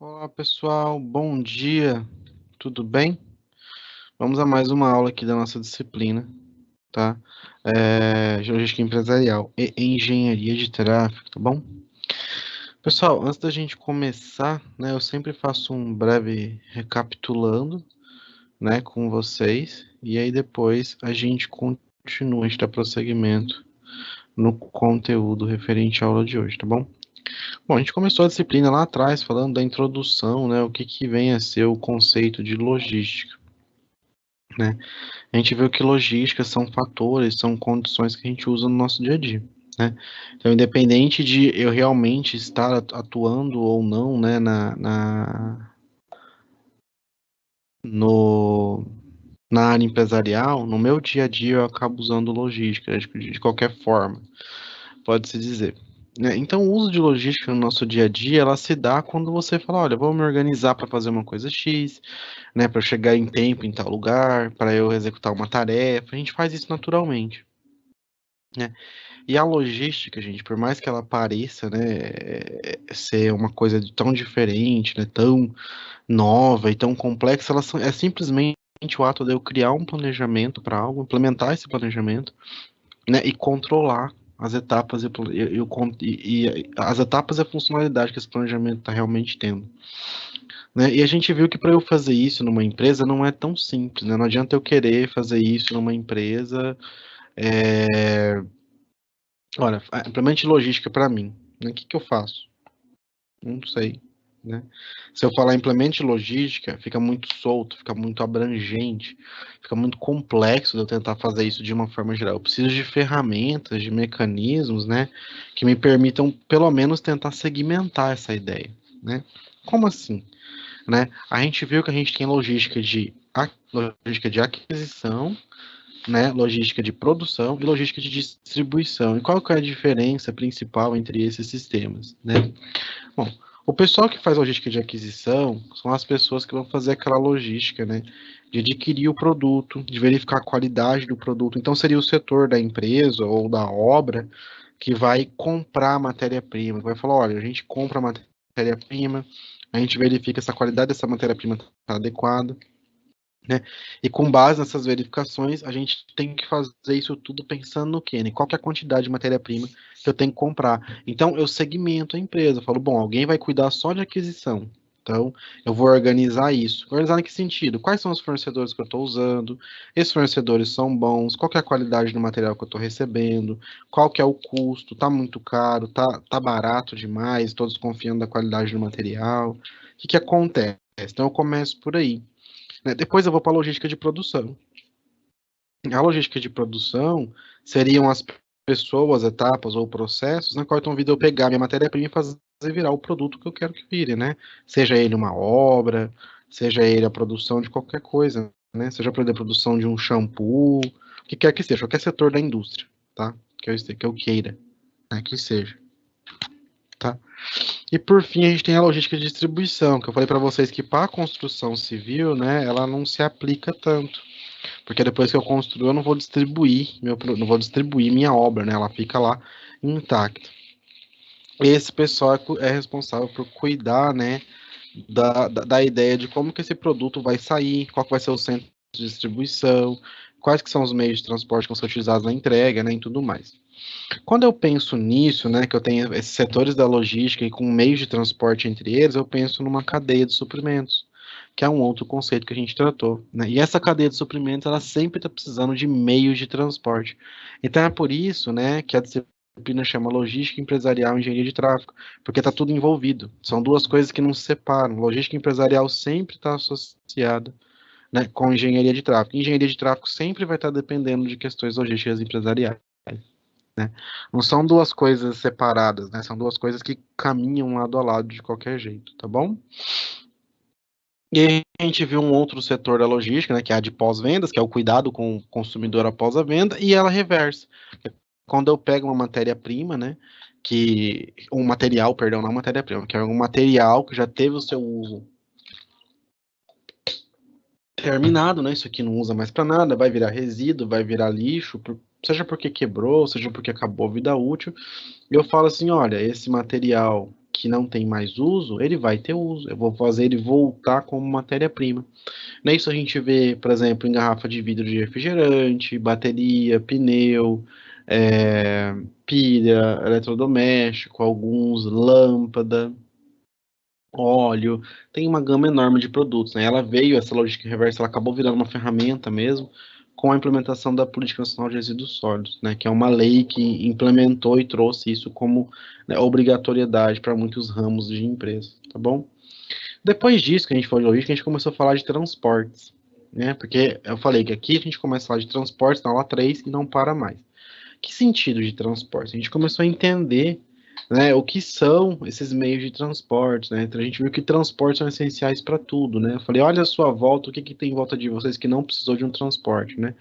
Olá pessoal, bom dia, tudo bem? Vamos a mais uma aula aqui da nossa disciplina, tá? Logística empresarial e engenharia de tráfego, tá bom? Pessoal, antes da gente começar, né, eu sempre faço um breve recapitulando, né, com vocês, e aí depois a gente continua, a gente dá prosseguimento no conteúdo referente à aula de hoje, tá bom? Bom, a gente começou a disciplina lá atrás, falando da introdução, né, o que que vem a ser o conceito de logística, né? A gente viu que logística são fatores, são condições que a gente usa no nosso dia a dia, né? Então, independente de eu realmente estar atuando ou não, né, no, na área empresarial, no meu dia a dia eu acabo usando logística, de qualquer forma, pode-se dizer. Né? Então, o uso de logística no nosso dia a dia, ela se dá quando você fala, olha, vou me organizar para fazer uma coisa X, né, para eu chegar em tempo em tal lugar, para eu executar uma tarefa, a gente faz isso naturalmente, né? E a logística, gente, por mais que ela pareça, né, ser uma coisa tão diferente, né, tão nova e tão complexa, é simplesmente o ato de eu criar um planejamento para algo, implementar esse planejamento, né, e controlar as etapas e as etapas e a funcionalidade que esse planejamento está realmente tendo. Né? E a gente viu que para eu fazer isso numa empresa não é tão simples, né? Não adianta eu querer fazer isso numa empresa. Olha, implemente logística para mim. Né? O que que eu faço? Não sei. Né? Se eu falar implemente logística, fica muito solto, fica muito abrangente, fica muito complexo de eu tentar fazer isso de uma forma geral. Eu preciso de ferramentas, de mecanismos, né, que me permitam pelo menos tentar segmentar essa ideia. Né? Como assim? Né? A gente viu que a gente tem logística de aquisição, né? Logística de produção e logística de distribuição. E qual que é a diferença principal entre esses sistemas? Né? Bom, o pessoal que faz logística de aquisição são as pessoas que vão fazer aquela logística, né? De adquirir o produto, de verificar a qualidade do produto. Então, seria o setor da empresa ou da obra que vai comprar a matéria-prima, que vai falar, olha, a gente compra a matéria-prima, a gente verifica se a qualidade dessa matéria-prima está adequada, né? E com base nessas verificações, a gente tem que fazer isso tudo pensando no quê? Né? Qual que é a quantidade de matéria-prima que eu tenho que comprar? Então, eu segmento a empresa, eu falo, bom, alguém vai cuidar só de aquisição. Então, eu vou organizar isso. Organizar em que sentido? Quais são os fornecedores que eu estou usando? Esses fornecedores são bons? Qual que é a qualidade do material que eu estou recebendo? Qual que é o custo? Tá muito caro? Tá barato demais? Todos confiando da qualidade do material? O que que acontece? Então, eu começo por aí. Né? Depois eu vou para a logística de produção. A logística de produção seriam as pessoas, etapas ou processos na qual estão vindo eu pegar minha matéria-prima e fazer virar o produto que eu quero que vire, né? Seja ele uma obra, seja ele a produção de qualquer coisa, né? Seja a produção de um shampoo, o que quer que seja, qualquer setor da indústria, tá? Que eu queira, né? Que seja, tá? E por fim, a gente tem a logística de distribuição, que eu falei para vocês que para a construção civil, né, ela não se aplica tanto. Porque depois que eu construo, eu não vou distribuir não vou distribuir minha obra, né? Ela fica lá intacta. Esse pessoal é responsável por cuidar, né, da ideia de como que esse produto vai sair, qual que vai ser o centro de distribuição, quais que são os meios de transporte que vão ser utilizados na entrega, né, e tudo mais. Quando eu penso nisso, né, que eu tenho esses setores da logística e com meios de transporte entre eles, eu penso numa cadeia de suprimentos, que é um outro conceito que a gente tratou, né? E essa cadeia de suprimentos, ela sempre está precisando de meios de transporte. Então é por isso, né, que a disciplina chama logística empresarial e engenharia de tráfego, porque está tudo envolvido. São duas coisas que não se separam. Logística empresarial sempre está associada, né, com engenharia de tráfego. Engenharia de tráfego sempre vai estar dependendo de questões logísticas empresariais. Né? Não são duas coisas separadas, né? São duas coisas que caminham lado a lado de qualquer jeito, tá bom? E aí a gente viu um outro setor da logística, né, que é a de pós-vendas, que é o cuidado com o consumidor após a venda, e ela reversa. Quando eu pego uma matéria-prima, né, um material, perdão, não matéria-prima, que é um material que já teve o seu uso terminado, né? Isso aqui não usa mais para nada, vai virar resíduo, vai virar lixo, seja porque quebrou, seja porque acabou a vida útil. E eu falo assim, olha, esse material que não tem mais uso, ele vai ter uso. Eu vou fazer ele voltar como matéria-prima. Isso a gente vê, por exemplo, em garrafa de vidro de refrigerante, bateria, pneu, pilha, eletrodoméstico, alguns, lâmpada, óleo, tem uma gama enorme de produtos, né? Ela veio, essa logística reversa, ela acabou virando uma ferramenta mesmo com a implementação da Política Nacional de Resíduos Sólidos, né? Que é uma lei que implementou e trouxe isso como, né, obrigatoriedade para muitos ramos de empresa, tá bom? Depois disso que a gente falou de logística, a gente começou a falar de transportes, né? Porque eu falei que aqui a gente começa a falar de transportes na aula 3 e não para mais. Que sentido de transporte? A gente começou a entender, né, o que são esses meios de transporte, né? Então a gente viu que transportes são essenciais para tudo, né? Eu falei, olha a sua volta, o que, que tem em volta de vocês que não precisou de um transporte, né?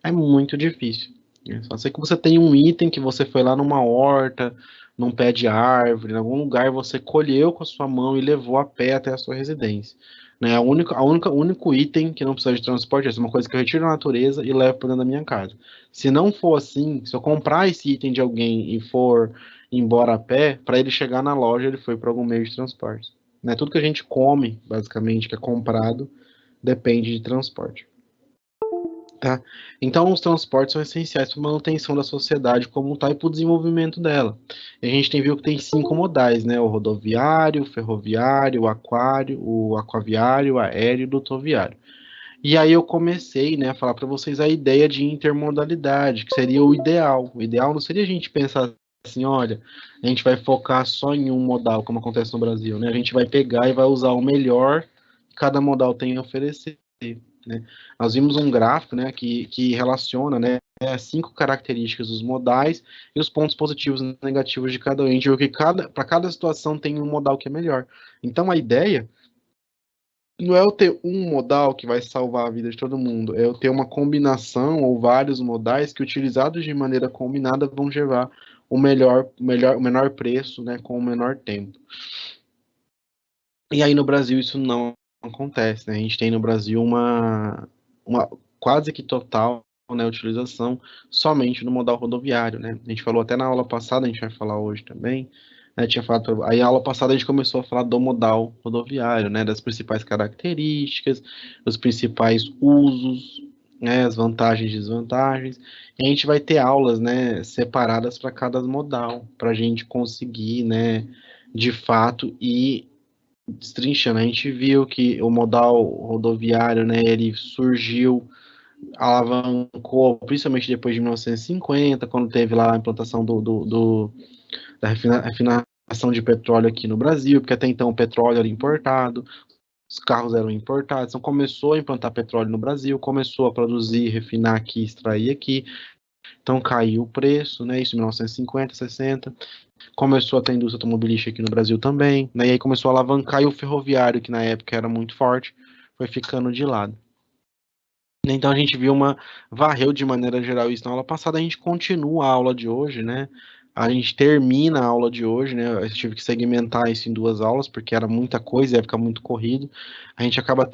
É muito difícil, né? Só sei que você tem um item que você foi lá numa horta, num pé de árvore, em algum lugar você colheu com a sua mão e levou a pé até a sua residência. Né, o único item que não precisa de transporte é uma coisa que eu retiro da natureza e levo para dentro da minha casa. Se não for assim, se eu comprar esse item de alguém e for embora a pé, para ele chegar na loja, ele foi para algum meio de transporte. Né, tudo que a gente come, basicamente, que é comprado, depende de transporte. Tá? Então, os transportes são essenciais para a manutenção da sociedade como está e para o desenvolvimento dela. E a gente viu que tem 5 modais, né? O rodoviário, o ferroviário, o aquaviário, o aéreo e o dutoviário. E aí eu comecei, né, a falar para vocês a ideia de intermodalidade, que seria o ideal. O ideal não seria a gente pensar assim, olha, a gente vai focar só em um modal, como acontece no Brasil, né? A gente vai pegar e vai usar o melhor que cada modal tem a oferecer. Né? Nós vimos um gráfico, né, que relaciona, né, 5 características dos modais e os pontos positivos e negativos de cada um. A gente viu que para cada situação tem um modal que é melhor. Então a ideia não é eu ter um modal que vai salvar a vida de todo mundo, é eu ter uma combinação ou vários modais que, utilizados de maneira combinada, vão levar o menor preço, né, com o menor tempo. E aí no Brasil isso não acontece, né? A gente tem no Brasil uma quase que total, né, utilização somente no modal rodoviário, né? A gente falou até na aula passada, a gente vai falar hoje também, né? Tinha falado, aí na aula passada a gente começou a falar do modal rodoviário, né? Das principais características, dos principais usos, né? As vantagens e desvantagens. E a gente vai ter aulas, né, separadas para cada modal, para a gente conseguir, né, de fato, ir destrinchando. A gente viu que o modal rodoviário, né, ele surgiu, alavancou, principalmente depois de 1950, quando teve lá a implantação da refinação de petróleo aqui no Brasil, porque até então o petróleo era importado, os carros eram importados, então começou a implantar petróleo no Brasil, começou a produzir, refinar aqui, extrair aqui, então caiu o preço, né, isso em 1950, 60, começou a ter indústria automobilística aqui no Brasil também, né, e aí começou a alavancar, e o ferroviário, que na época era muito forte, foi ficando de lado. Então a gente viu varreu de maneira geral isso na aula passada, a gente continua a aula de hoje, né, a gente termina a aula de hoje, né, eu tive que segmentar isso em 2 aulas, porque era muita coisa, ia ficar muito corrido, a gente acaba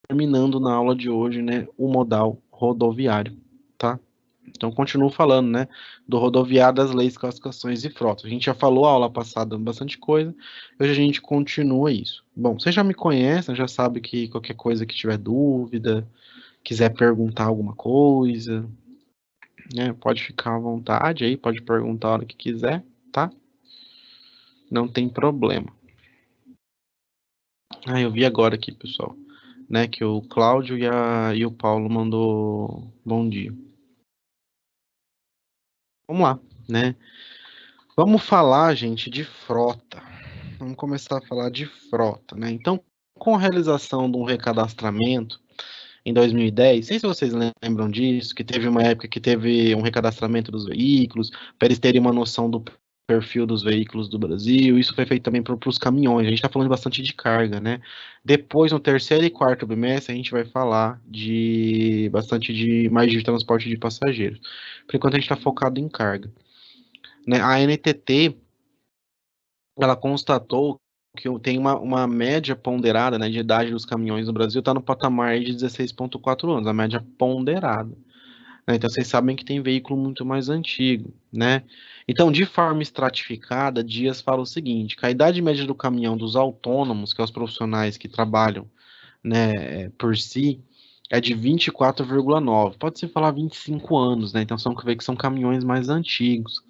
terminando na aula de hoje, né, o modal rodoviário, tá? Então, continuo falando, né, do rodoviário, das leis, classificações e frotas. A gente já falou a aula passada bastante coisa, hoje a gente continua isso. Bom, você já me conhece, já sabe que qualquer coisa que tiver dúvida, quiser perguntar alguma coisa, né, pode ficar à vontade aí, pode perguntar a hora que quiser, tá? Não tem problema. Ah, eu vi agora aqui, pessoal, né, que o Cláudio e o Paulo mandou bom dia. Vamos lá, né? Vamos falar, gente, de frota. Vamos começar a falar de frota, né? Então, com a realização de um recadastramento em 2010, não sei se vocês lembram disso, que teve uma época que teve um recadastramento dos veículos, para eles terem uma noção do perfil dos veículos do Brasil. Isso foi feito também para os caminhões. A gente está falando bastante de carga, né? Depois, no terceiro e quarto bimestre, a gente vai falar de bastante de mais de transporte de passageiros. Por enquanto, a gente está focado em carga, né? A NTT, ela constatou que tem uma média ponderada, né, de idade dos caminhões no Brasil está no patamar de 16,4 anos, a média ponderada. né? Então, vocês sabem que tem veículo muito mais antigo, né? Então, de forma estratificada, Dias fala o seguinte, que a idade média do caminhão dos autônomos, que é os profissionais que trabalham, né, por si, é de 24,9. Pode-se falar 25 anos, né? Então, são que ver que são caminhões mais antigos,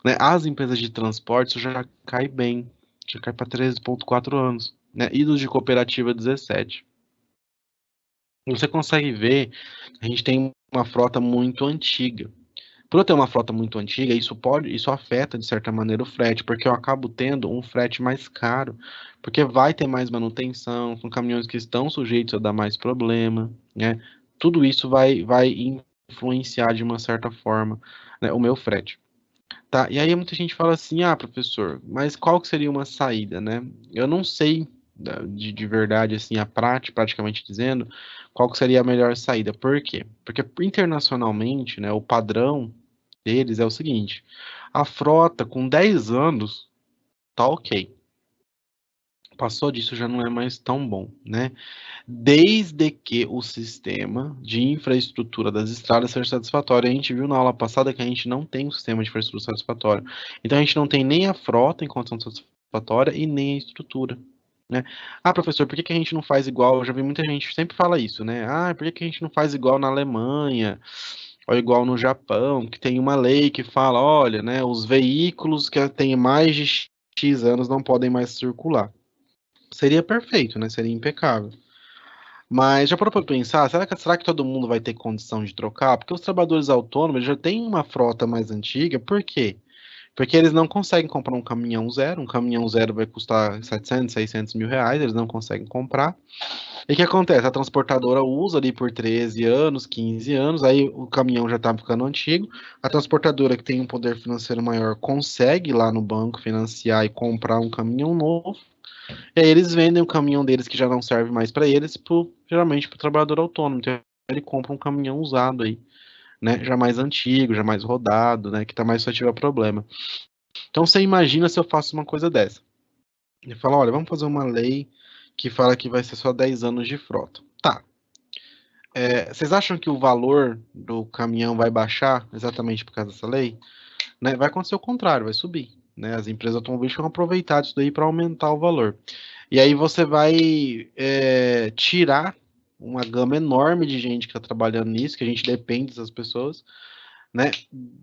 né? As empresas de transporte isso já cai bem, já cai para 13,4 anos, né? E dos de cooperativa 17. Você consegue ver, a gente tem uma frota muito antiga. Por eu ter uma frota muito antiga, isso afeta de certa maneira o frete, porque eu acabo tendo um frete mais caro, porque vai ter mais manutenção, são caminhões que estão sujeitos a dar mais problema, né? Tudo isso vai influenciar de uma certa forma, né, o meu frete. Tá, e aí muita gente fala assim, ah, professor, mas qual que seria uma saída, né? Eu não sei de verdade, assim, praticamente dizendo, qual que seria a melhor saída. Por quê? Porque internacionalmente, né, o padrão deles é o seguinte, a frota com 10 anos tá ok. Passou disso já não é mais tão bom, né? Desde que o sistema de infraestrutura das estradas seja satisfatório. A gente viu na aula passada que a gente não tem um sistema de infraestrutura satisfatório. Então a gente não tem nem a frota em condição satisfatória e nem a estrutura, né? Ah, professor, por que que a gente não faz igual? Eu já vi muita gente sempre fala isso, né? Ah, por que que a gente não faz igual na Alemanha? Ou igual no Japão, que tem uma lei que fala, olha, né, os veículos que têm mais de X anos não podem mais circular. Seria perfeito, né? Seria impecável. Mas já parou para pensar, será que todo mundo vai ter condição de trocar? Porque os trabalhadores autônomos já têm uma frota mais antiga, por quê? Porque eles não conseguem comprar um caminhão zero vai custar 700, 600 mil reais, eles não conseguem comprar. E o que acontece? A transportadora usa ali por 13 anos, 15 anos, aí o caminhão já está ficando antigo, a transportadora que tem um poder financeiro maior consegue ir lá no banco financiar e comprar um caminhão novo, e aí eles vendem o caminhão deles que já não serve mais para eles, geralmente para o trabalhador autônomo. Então ele compra um caminhão usado aí, né? Já mais antigo, já mais rodado, né? Que está mais suscetível a problema. Então você imagina se eu faço uma coisa dessa. Ele fala, olha, vamos fazer uma lei que fala que vai ser só 10 anos de frota. Tá. Vocês acham que o valor do caminhão vai baixar exatamente por causa dessa lei? Né? Vai acontecer o contrário, vai subir. Né? As empresas automobilísticas vão aproveitar disso daí para aumentar o valor. E aí você vai tirar uma gama enorme de gente que está trabalhando nisso, que a gente depende dessas pessoas, né,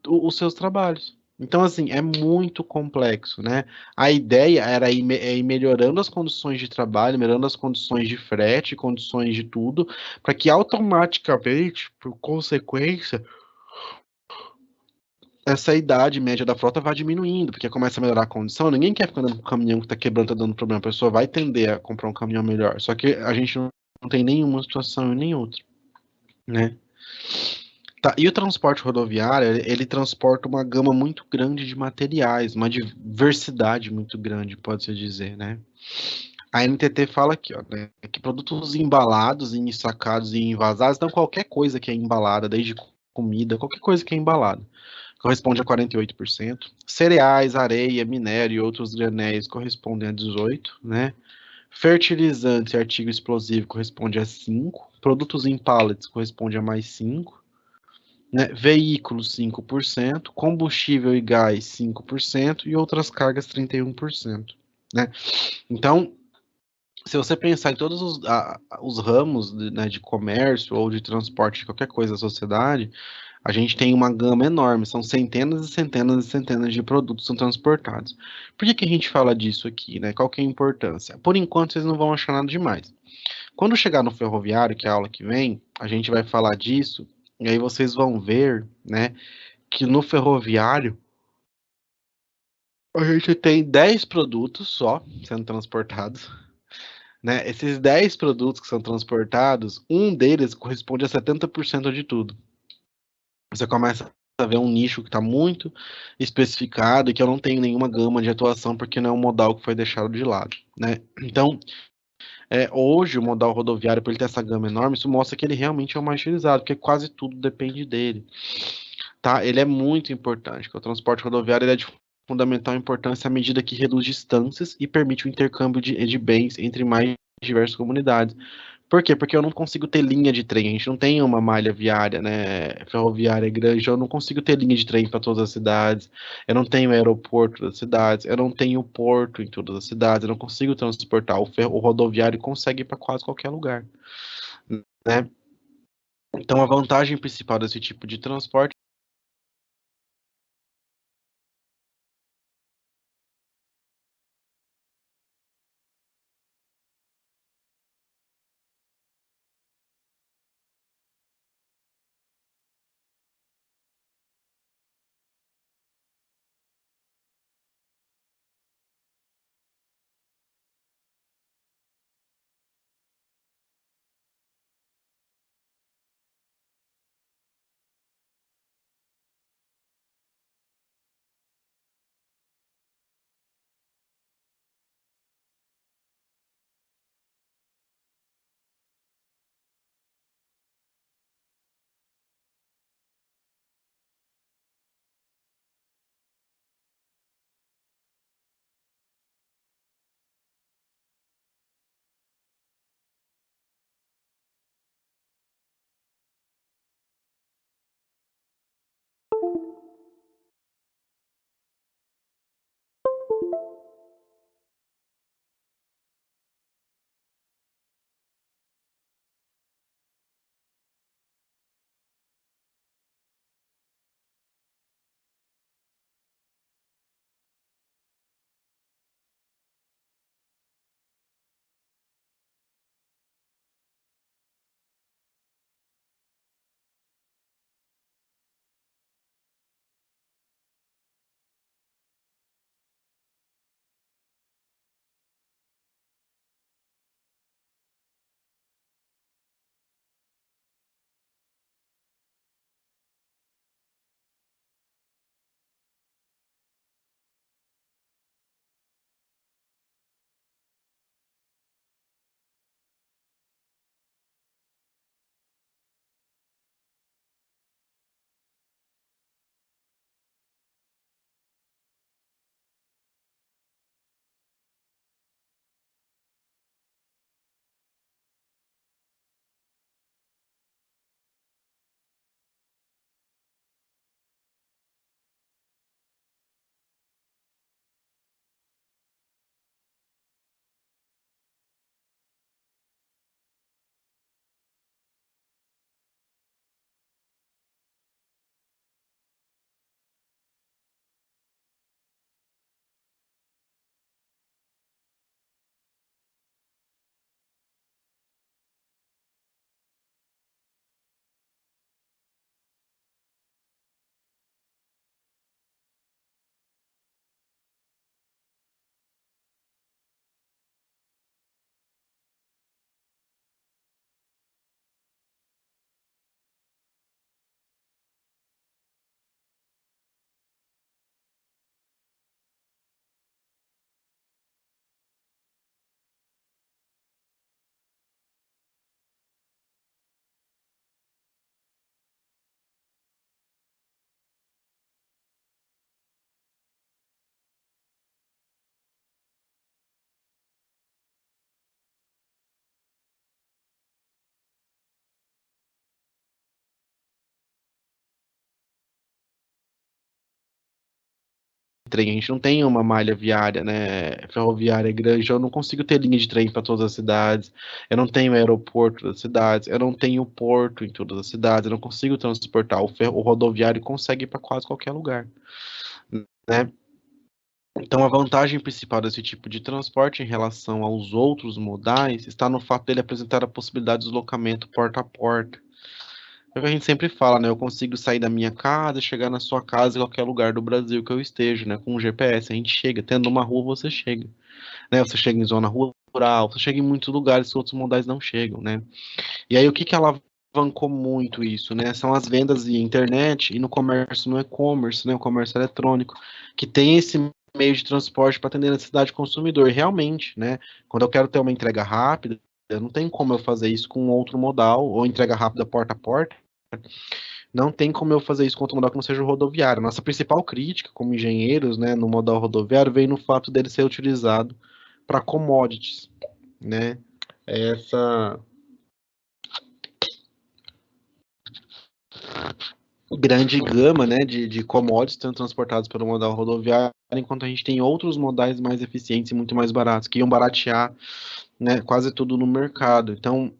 os seus trabalhos. Então, assim, é muito complexo, né? A ideia era ir melhorando as condições de trabalho, melhorando as condições de frete, condições de tudo, para que automaticamente, por consequência, essa idade média da frota vai diminuindo, porque começa a melhorar a condição. Ninguém quer ficar andando com um caminhão que está quebrando, está dando problema. A pessoa vai tender a comprar um caminhão melhor. Só que a gente não tem nenhuma situação e nem outra, né? Tá, e o transporte rodoviário, ele transporta uma gama muito grande de materiais, uma diversidade muito grande, pode-se dizer, né? A NTT fala aqui, ó, né, que produtos embalados, ensacados e envasados, então qualquer coisa que é embalada, desde comida, qualquer coisa que é embalada, corresponde a 48%. Cereais, areia, minério e outros granéis correspondem a 18%, né? Fertilizantes e artigo explosivo corresponde a 5%. Produtos em pallets corresponde a mais 5%. Né? Veículos 5%, combustível e gás 5% e outras cargas 31%. Né? Então, se você pensar em todos os ramos né, de comércio ou de transporte de qualquer coisa da sociedade, a gente tem uma gama enorme, são centenas e centenas e centenas de produtos que são transportados. Por que a gente fala disso aqui? Né? Qual que é a importância? Por enquanto, vocês não vão achar nada demais. Quando chegar no ferroviário, que é a aula que vem, a gente vai falar disso, e aí vocês vão ver, né, que no ferroviário a gente tem 10 produtos só sendo transportados, né? Esses 10 produtos que são transportados, um deles corresponde a 70% de tudo. Você começa a ver um nicho que está muito especificado e que eu não tenho nenhuma gama de atuação porque não é um modal que foi deixado de lado, né? Então, hoje o modal rodoviário, por ele ter essa gama enorme, isso mostra que ele realmente é o mais utilizado, porque quase tudo depende dele. Tá? Ele é muito importante, que o transporte rodoviário ele é de fundamental importância à medida que reduz distâncias e permite o intercâmbio de bens entre mais diversas comunidades. Por quê? Porque eu não consigo ter linha de trem. A gente não tem uma malha viária, né, ferroviária grande. Eu não consigo ter linha de trem para todas as cidades. Eu não tenho aeroporto das cidades. Eu não tenho porto em todas as cidades. Eu não consigo transportar. O rodoviário consegue ir para quase qualquer lugar, né? Então, a vantagem principal desse tipo de transporte trem, a gente não tem uma malha viária, né, ferroviária grande, eu não consigo ter linha de trem para todas as cidades, eu não tenho aeroporto das cidades, eu não tenho porto em todas as cidades, eu não consigo transportar. O rodoviário consegue ir para quase qualquer lugar, né? Então, a vantagem principal desse tipo de transporte em relação aos outros modais está no fato dele apresentar a possibilidade de deslocamento porta a porta. É o que a gente sempre fala, né? Eu consigo sair da minha casa, chegar na sua casa em qualquer lugar do Brasil que eu esteja, né? Com o GPS, a gente chega. Tendo uma rua, você chega, né? Você chega em zona rural, você chega em muitos lugares que outros modais não chegam, né? E aí, o que que alavancou muito isso, né? São as vendas via internet e no comércio, no e-commerce, né? O comércio eletrônico, que tem esse meio de transporte para atender a necessidade do consumidor. E realmente, né? Quando eu quero ter uma entrega rápida, não tem como eu fazer isso com outro modal, ou entrega rápida porta a porta, não tem como eu fazer isso com outro modal que não seja o rodoviário. Nossa principal crítica como engenheiros, né, no modal rodoviário vem no fato dele ser utilizado para commodities, né? Essa grande gama, né, de commodities sendo transportados pelo modal rodoviário, enquanto a gente tem outros modais mais eficientes e muito mais baratos, que iam baratear, né, quase tudo no mercado. Então,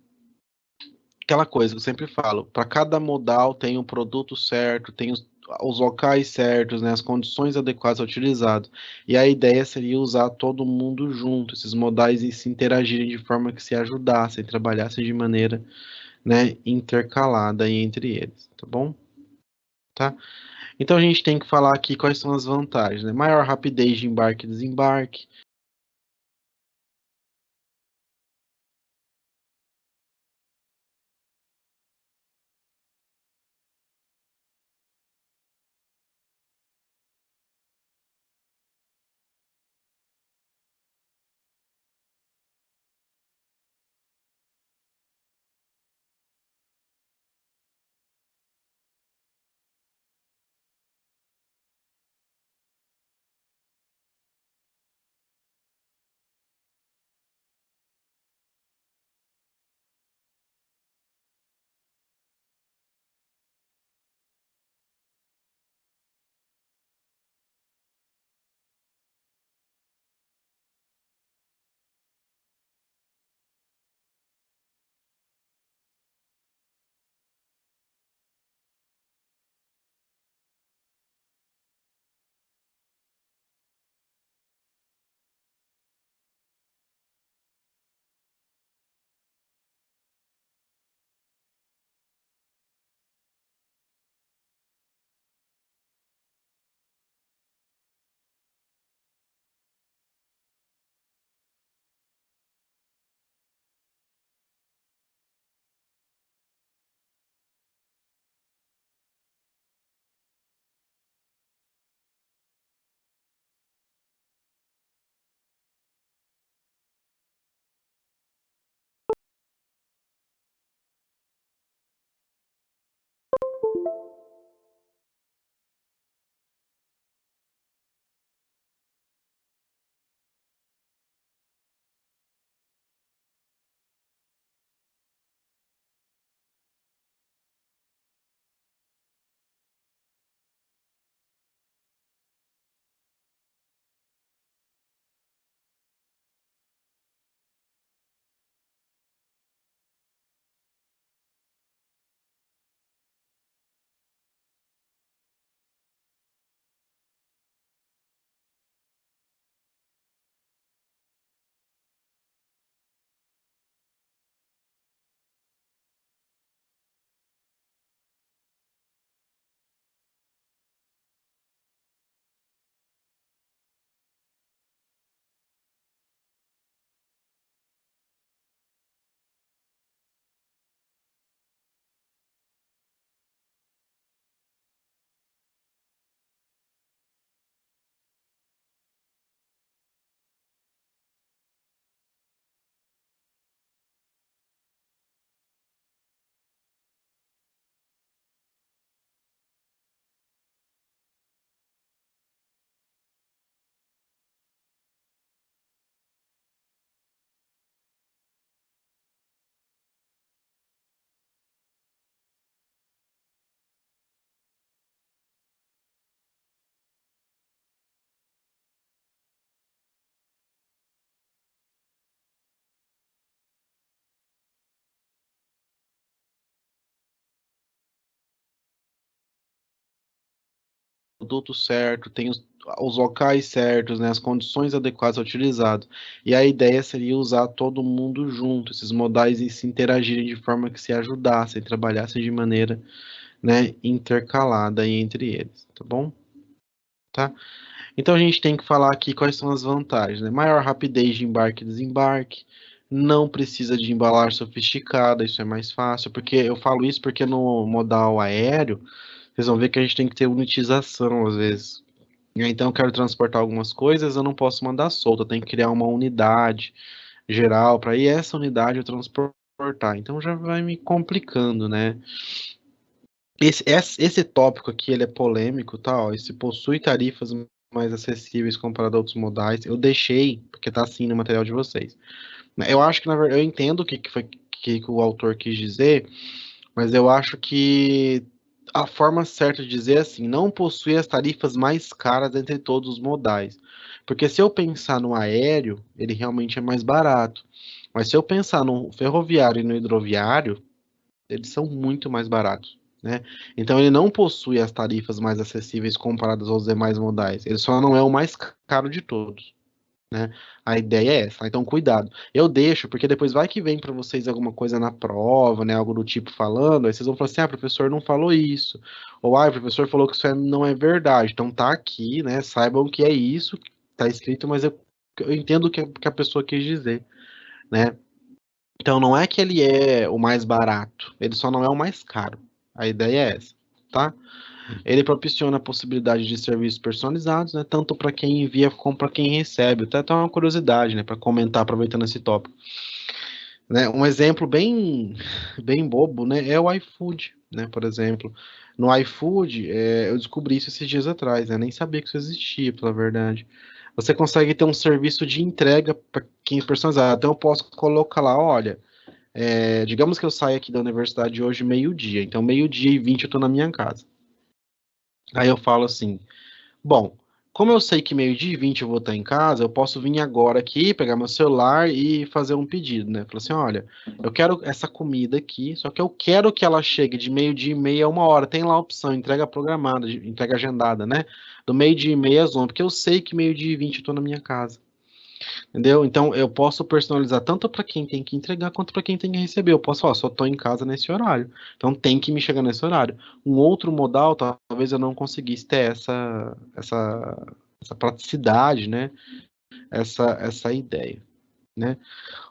aquela coisa que eu sempre falo, para cada modal tem o produto certo, tem os locais certos, né, as condições adequadas a utilizado. E a ideia seria usar todo mundo junto, esses modais e se interagirem de forma que se ajudassem, trabalhassem de maneira, né, intercalada aí entre eles, tá bom? Tá? Então a gente tem que falar aqui quais são as vantagens, né? Maior rapidez de embarque e desembarque. Produto certo, tem os locais certos, né, as condições adequadas a utilizado. E a ideia seria usar todo mundo junto, esses modais e se interagirem de forma que se ajudassem, trabalhassem de maneira, né, intercalada aí entre eles, tá bom? Tá? Então a gente tem que falar aqui quais são as vantagens, né? Maior rapidez de embarque e desembarque, não precisa de embalagem sofisticada, isso é mais fácil, porque eu falo isso porque no modal aéreo, vocês vão ver que a gente tem que ter unitização às vezes. Então eu quero transportar algumas coisas, eu não posso mandar solta, eu tenho que criar uma unidade geral para ir essa unidade eu transportar. Então já vai me complicando, né? Esse tópico aqui ele é polêmico, tá? Ó, esse possui tarifas mais acessíveis comparado a outros modais. Eu deixei, porque tá assim no material de vocês. Eu acho que, na verdade, eu entendo o que o autor quis dizer, mas eu acho que a forma certa de dizer é assim, não possui as tarifas mais caras entre todos os modais. Porque se eu pensar no aéreo, ele realmente é mais barato. Mas se eu pensar no ferroviário e no hidroviário, eles são muito mais baratos, né? Então ele não possui as tarifas mais acessíveis comparadas aos demais modais. Ele só não é o mais caro de todos, né? A ideia é essa. Então cuidado. Eu deixo porque depois vai que vem para vocês alguma coisa na prova, né? Algo do tipo falando. Aí vocês vão falar assim: ah, professor não falou isso. Ou ah, o professor falou que não é verdade. Então tá aqui, né? Saibam que é isso que tá escrito, mas eu entendo o que a pessoa quis dizer, né? Então não é que ele é o mais barato, ele só não é o mais caro. A ideia é essa, tá? Ele propiciona a possibilidade de serviços personalizados, né, tanto para quem envia como para quem recebe. Até uma curiosidade, né, para comentar aproveitando esse tópico, né? Um exemplo bem bobo, né, é o iFood, né, por exemplo. No iFood, eu descobri isso esses dias atrás, né, nem sabia que isso existia, pela verdade. Você consegue ter um serviço de entrega para quem é personalizado. Então eu posso colocar lá, olha, digamos que eu saia aqui da universidade hoje meio-dia, então meio-dia e 20 eu tô na minha casa. Aí eu falo assim, bom, como eu sei que meio-dia e 20 eu vou estar em casa, eu posso vir agora aqui, pegar meu celular e fazer um pedido, né? Falar assim, olha, eu quero essa comida aqui, só que eu quero que ela chegue de meio-dia e meia a 1 hora. Tem lá a opção, entrega programada, entrega agendada, né? Do meio-dia e meia às 11, porque eu sei que meio-dia e 20 eu tô na minha casa. Entendeu? Então eu posso personalizar tanto para quem tem que entregar quanto para quem tem que receber. Eu posso falar, só estou em casa nesse horário. Então tem que me chegar nesse horário. Um outro modal, talvez eu não conseguisse ter essa praticidade, né? Essa ideia, né?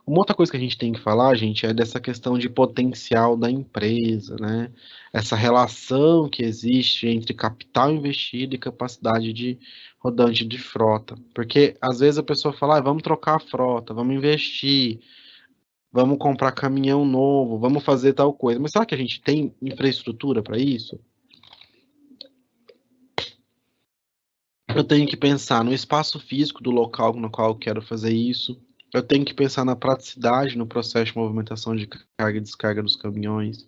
Uma outra coisa que a gente tem que falar, gente, é dessa questão de potencial da empresa, né? Essa relação que existe entre capital investido e capacidade de rodante de frota. Porque às vezes a pessoa fala, ah, vamos trocar a frota, vamos investir, vamos comprar caminhão novo, vamos fazer tal coisa. Mas será que a gente tem infraestrutura para isso? Eu tenho que pensar no espaço físico do local no qual eu quero fazer isso. Eu tenho que pensar na praticidade no processo de movimentação de carga e descarga dos caminhões,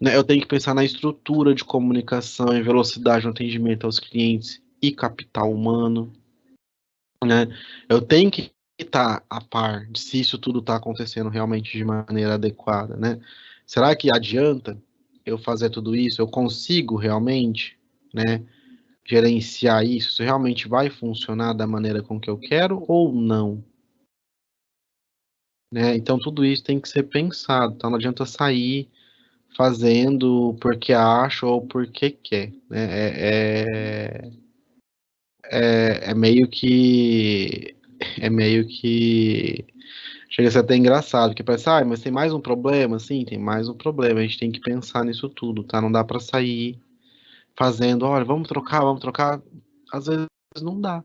né? Eu tenho que pensar na estrutura de comunicação e velocidade no atendimento aos clientes e capital humano, né? Eu tenho que estar a par de se isso tudo está acontecendo realmente de maneira adequada, né? Será que adianta eu fazer tudo isso? Eu consigo realmente, né, gerenciar isso? Isso realmente vai funcionar da maneira com que eu quero ou não? Né? Então tudo isso tem que ser pensado, tá? Não adianta sair fazendo porque acha ou porque quer, né? É meio que chega a ser até engraçado, porque parece, ah, mas tem mais um problema? Sim, tem mais um problema. A gente tem que pensar nisso tudo, tá? Não dá para sair fazendo, olha, vamos trocar, vamos trocar. Às vezes não dá,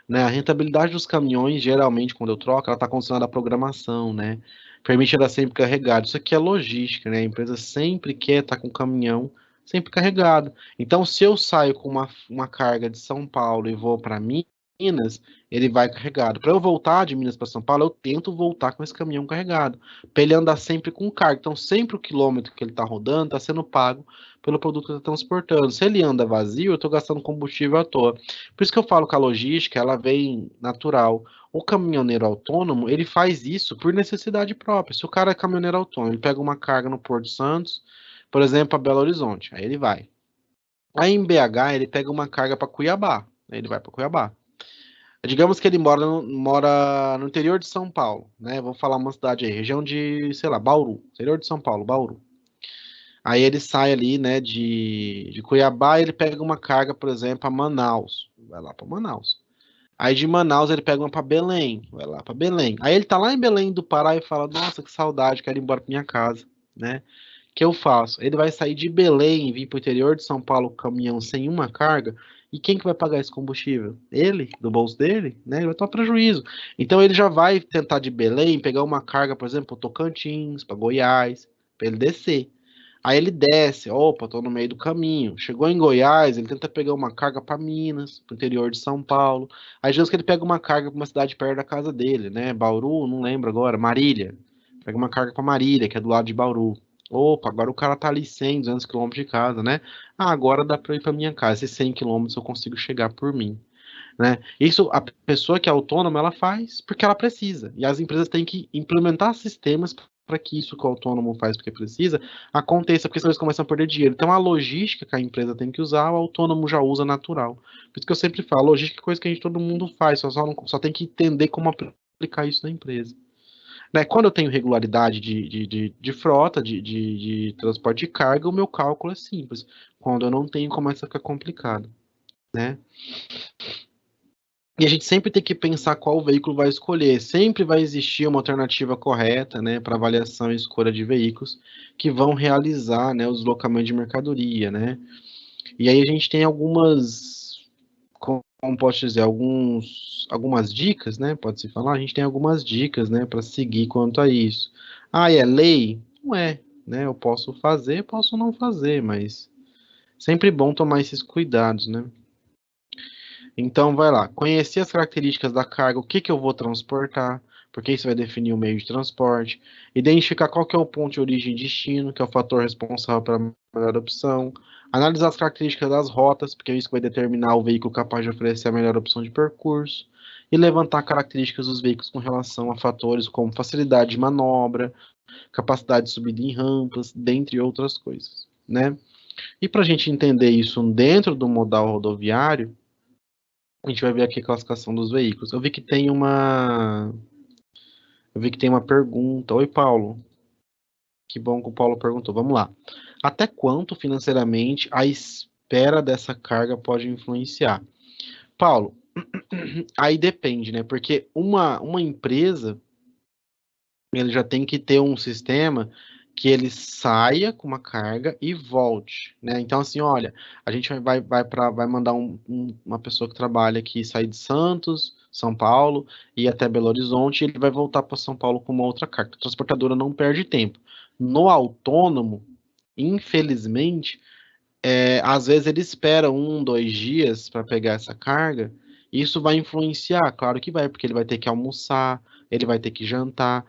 né? A rentabilidade dos caminhões, geralmente, quando eu troco, ela está condicionada à programação, né? Permite ela sempre carregado. Isso aqui é logística, né? A empresa sempre quer estar com o caminhão sempre carregado. Então, se eu saio com uma carga de São Paulo e vou para Minas, ele vai carregado. Para eu voltar de Minas para São Paulo, eu tento voltar com esse caminhão carregado, para ele andar sempre com carga. Então, sempre o quilômetro que ele está rodando está sendo pago pelo produto que está transportando. Se ele anda vazio, eu estou gastando combustível à toa. Por isso que eu falo que a logística, ela vem natural. O caminhoneiro autônomo, ele faz isso por necessidade própria. Se o cara é caminhoneiro autônomo, ele pega uma carga no Porto Santos, por exemplo, para Belo Horizonte, aí ele vai. Aí em BH, ele pega uma carga para Cuiabá, aí ele vai para Cuiabá. Digamos que ele mora no interior de São Paulo, né? Vou falar uma cidade aí, região de, sei lá, Bauru, interior de São Paulo, Bauru. Aí ele sai ali, né, de Cuiabá, e ele pega uma carga, por exemplo, a Manaus. Vai lá para Manaus. Aí de Manaus ele pega uma para Belém, vai lá para Belém. Aí ele tá lá em Belém do Pará e fala: Nossa, que saudade, quero ir embora para minha casa, né? O que eu faço? Ele vai sair de Belém e vir para o interior de São Paulo com caminhão sem uma carga. E quem que vai pagar esse combustível? Ele, do bolso dele, né? Ele vai tomar prejuízo. Então ele já vai tentar de Belém pegar uma carga, por exemplo, para Tocantins, para Goiás, para ele descer. Aí ele desce, opa, tô no meio do caminho. Chegou em Goiás, ele tenta pegar uma carga para Minas, pro interior de São Paulo. Aí digamos que ele pega uma carga para uma cidade perto da casa dele, né? Bauru, não lembro agora, Marília. Pega uma carga para Marília, que é do lado de Bauru. Opa, agora o cara tá ali 100, 200 quilômetros de casa, né? Ah, agora dá para ir para minha casa. Esses 100 quilômetros eu consigo chegar por mim, né? Isso, a pessoa que é autônoma, ela faz porque ela precisa. E as empresas têm que implementar sistemas para que isso que o autônomo faz porque precisa aconteça, porque senão eles começam a perder dinheiro. Então, a logística que a empresa tem que usar, o autônomo já usa natural. Por isso que eu sempre falo, logística é coisa que todo mundo faz, só tem que entender como aplicar isso na empresa. Né? Quando eu tenho regularidade de frota, de transporte de carga, o meu cálculo é simples. Quando eu não tenho, começa a ficar complicado, né? E a gente sempre tem que pensar qual veículo vai escolher. Sempre vai existir uma alternativa correta, né, para avaliação e escolha de veículos que vão realizar, né, o deslocamento de mercadoria, né? E aí a gente tem como posso dizer, algumas dicas, né? Pode-se falar, a gente tem algumas dicas, né, para seguir quanto a isso. Ah, é lei? Não é, né? Eu posso fazer, posso não fazer, mas sempre bom tomar esses cuidados, né? Então, vai lá, conhecer as características da carga, o que que eu vou transportar, porque isso vai definir o meio de transporte, identificar qual que é o ponto de origem e destino, que é o fator responsável pela melhor opção, analisar as características das rotas, porque é isso que vai determinar o veículo capaz de oferecer a melhor opção de percurso, e levantar características dos veículos com relação a fatores como facilidade de manobra, capacidade de subida em rampas, dentre outras coisas, né? E para a gente entender isso dentro do modal rodoviário, a gente vai ver aqui a classificação dos veículos. Eu vi que tem uma pergunta. Oi, Paulo. Que bom que o Paulo perguntou. Vamos lá. Até quanto financeiramente a espera dessa carga pode influenciar? Paulo, aí depende, né? Porque uma empresa, ele já tem que ter um sistema que ele saia com uma carga e volte, né? Então, assim, olha, a gente vai mandar uma pessoa que trabalha aqui sair de Santos, São Paulo, e ir até Belo Horizonte, e ele vai voltar para São Paulo com uma outra carga. A transportadora não perde tempo. No autônomo, infelizmente, às vezes ele espera 1, 2 dias para pegar essa carga, e isso vai influenciar, claro que vai, porque ele vai ter que almoçar, ele vai ter que jantar,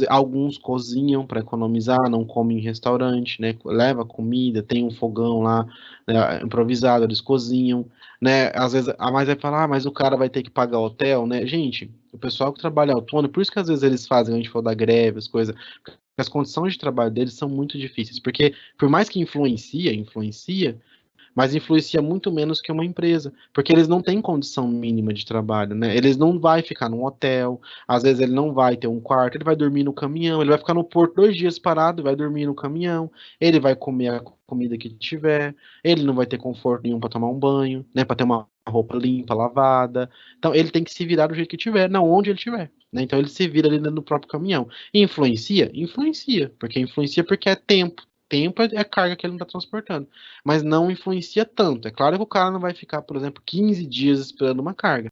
alguns cozinham para economizar, não comem em restaurante, né? Leva comida, tem um fogão lá, né, improvisado, eles cozinham, né? Às vezes a mais vai falar, mas o cara vai ter que pagar hotel, né? Gente, o pessoal que trabalha autônomo, por isso que às vezes eles fazem, a gente for da greve, as coisas, as condições de trabalho deles são muito difíceis, porque por mais que influencia, mas influencia muito menos que uma empresa, porque eles não têm condição mínima de trabalho, né? Eles não vai ficar num hotel, às vezes ele não vai ter um quarto, ele vai dormir no caminhão, ele vai ficar no porto 2 dias parado, vai dormir no caminhão, ele vai comer a comida que tiver, ele não vai ter conforto nenhum para tomar um banho, né? Para ter uma roupa limpa, lavada. Então ele tem que se virar do jeito que tiver, não onde ele tiver. Né? Então ele se vira ali dentro do próprio caminhão. E influencia? Influencia, porque é tempo. Tempo é carga que ele não está transportando, mas não influencia tanto. É claro que o cara não vai ficar, por exemplo, 15 dias esperando uma carga.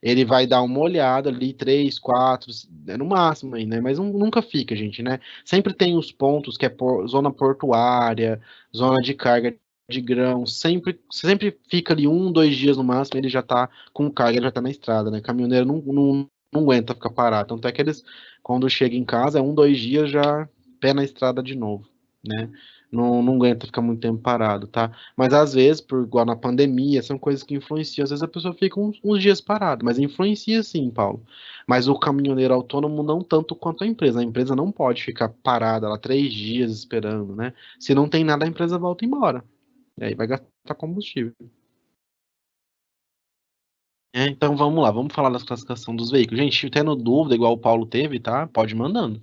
Ele vai dar uma olhada ali, 3, 4, no máximo aí, né? Mas nunca fica, gente, né? Sempre tem os pontos que é zona portuária, zona de carga de grão, sempre fica ali 1, 2 dias no máximo, ele já tá com carga, ele já tá na estrada, né? Caminhoneiro não aguenta ficar parado. Tanto é que eles, quando chega em casa, é 1, 2 dias já pé na estrada de novo, né? Não aguenta ficar muito tempo parado, tá? Mas às vezes, igual na pandemia, são coisas que influenciam. Às vezes a pessoa fica uns dias parado, mas influencia sim, Paulo. Mas o caminhoneiro autônomo não tanto quanto a empresa. A empresa não pode ficar parada lá 3 dias esperando, né? Se não tem nada, a empresa volta embora. E aí vai gastar combustível. Então vamos lá, vamos falar das classificação dos veículos. Gente, tendo dúvida, igual o Paulo teve, tá? Pode ir mandando.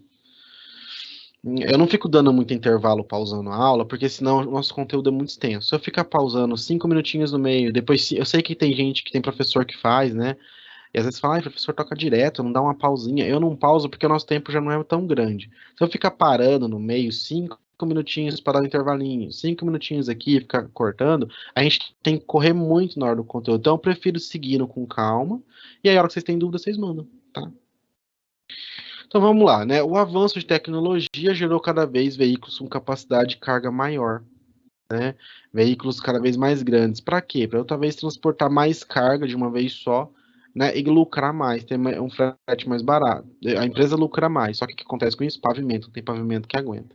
Eu não fico dando muito intervalo pausando a aula, porque senão o nosso conteúdo é muito extenso. Se eu ficar pausando 5 minutinhos no meio, depois eu sei que tem gente que tem professor que faz, né? E às vezes fala, ai, professor, toca direto, não dá uma pausinha. Eu não pauso porque o nosso tempo já não é tão grande. Se eu ficar parando no meio, 5 minutinhos para dar um intervalinho, 5 minutinhos aqui, ficar cortando, a gente tem que correr muito na hora do conteúdo. Então eu prefiro seguindo com calma, e aí a hora que vocês têm dúvida, vocês mandam, tá? Então vamos lá, né? O avanço de tecnologia gerou cada vez veículos com capacidade de carga maior, né? Veículos cada vez mais grandes. Para quê? Para eu talvez transportar mais carga de uma vez só, né, e lucrar mais, ter um frete mais barato. A empresa lucra mais, só que o que acontece com isso? Pavimento, não tem pavimento que aguenta.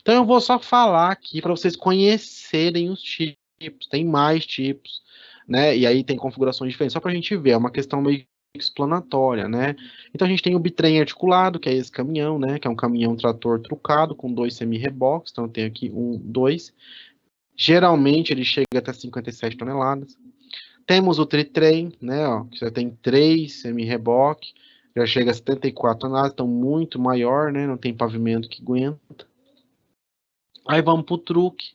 Então eu vou só falar aqui para vocês conhecerem os tipos, tem mais tipos, né, e aí tem configurações diferentes, só para a gente ver, é uma questão meio explanatória, né. Então a gente tem o bitrem articulado, que é esse caminhão, né, que é um caminhão trator trucado com 2 semi-reboques, então eu tenho aqui 1, 2, geralmente ele chega até 57 toneladas. Temos o tritrem, né, ó, que já tem 3 semi-reboque, já chega a 74 toneladas, então muito maior, né, não tem pavimento que aguenta. Aí vamos para o truque,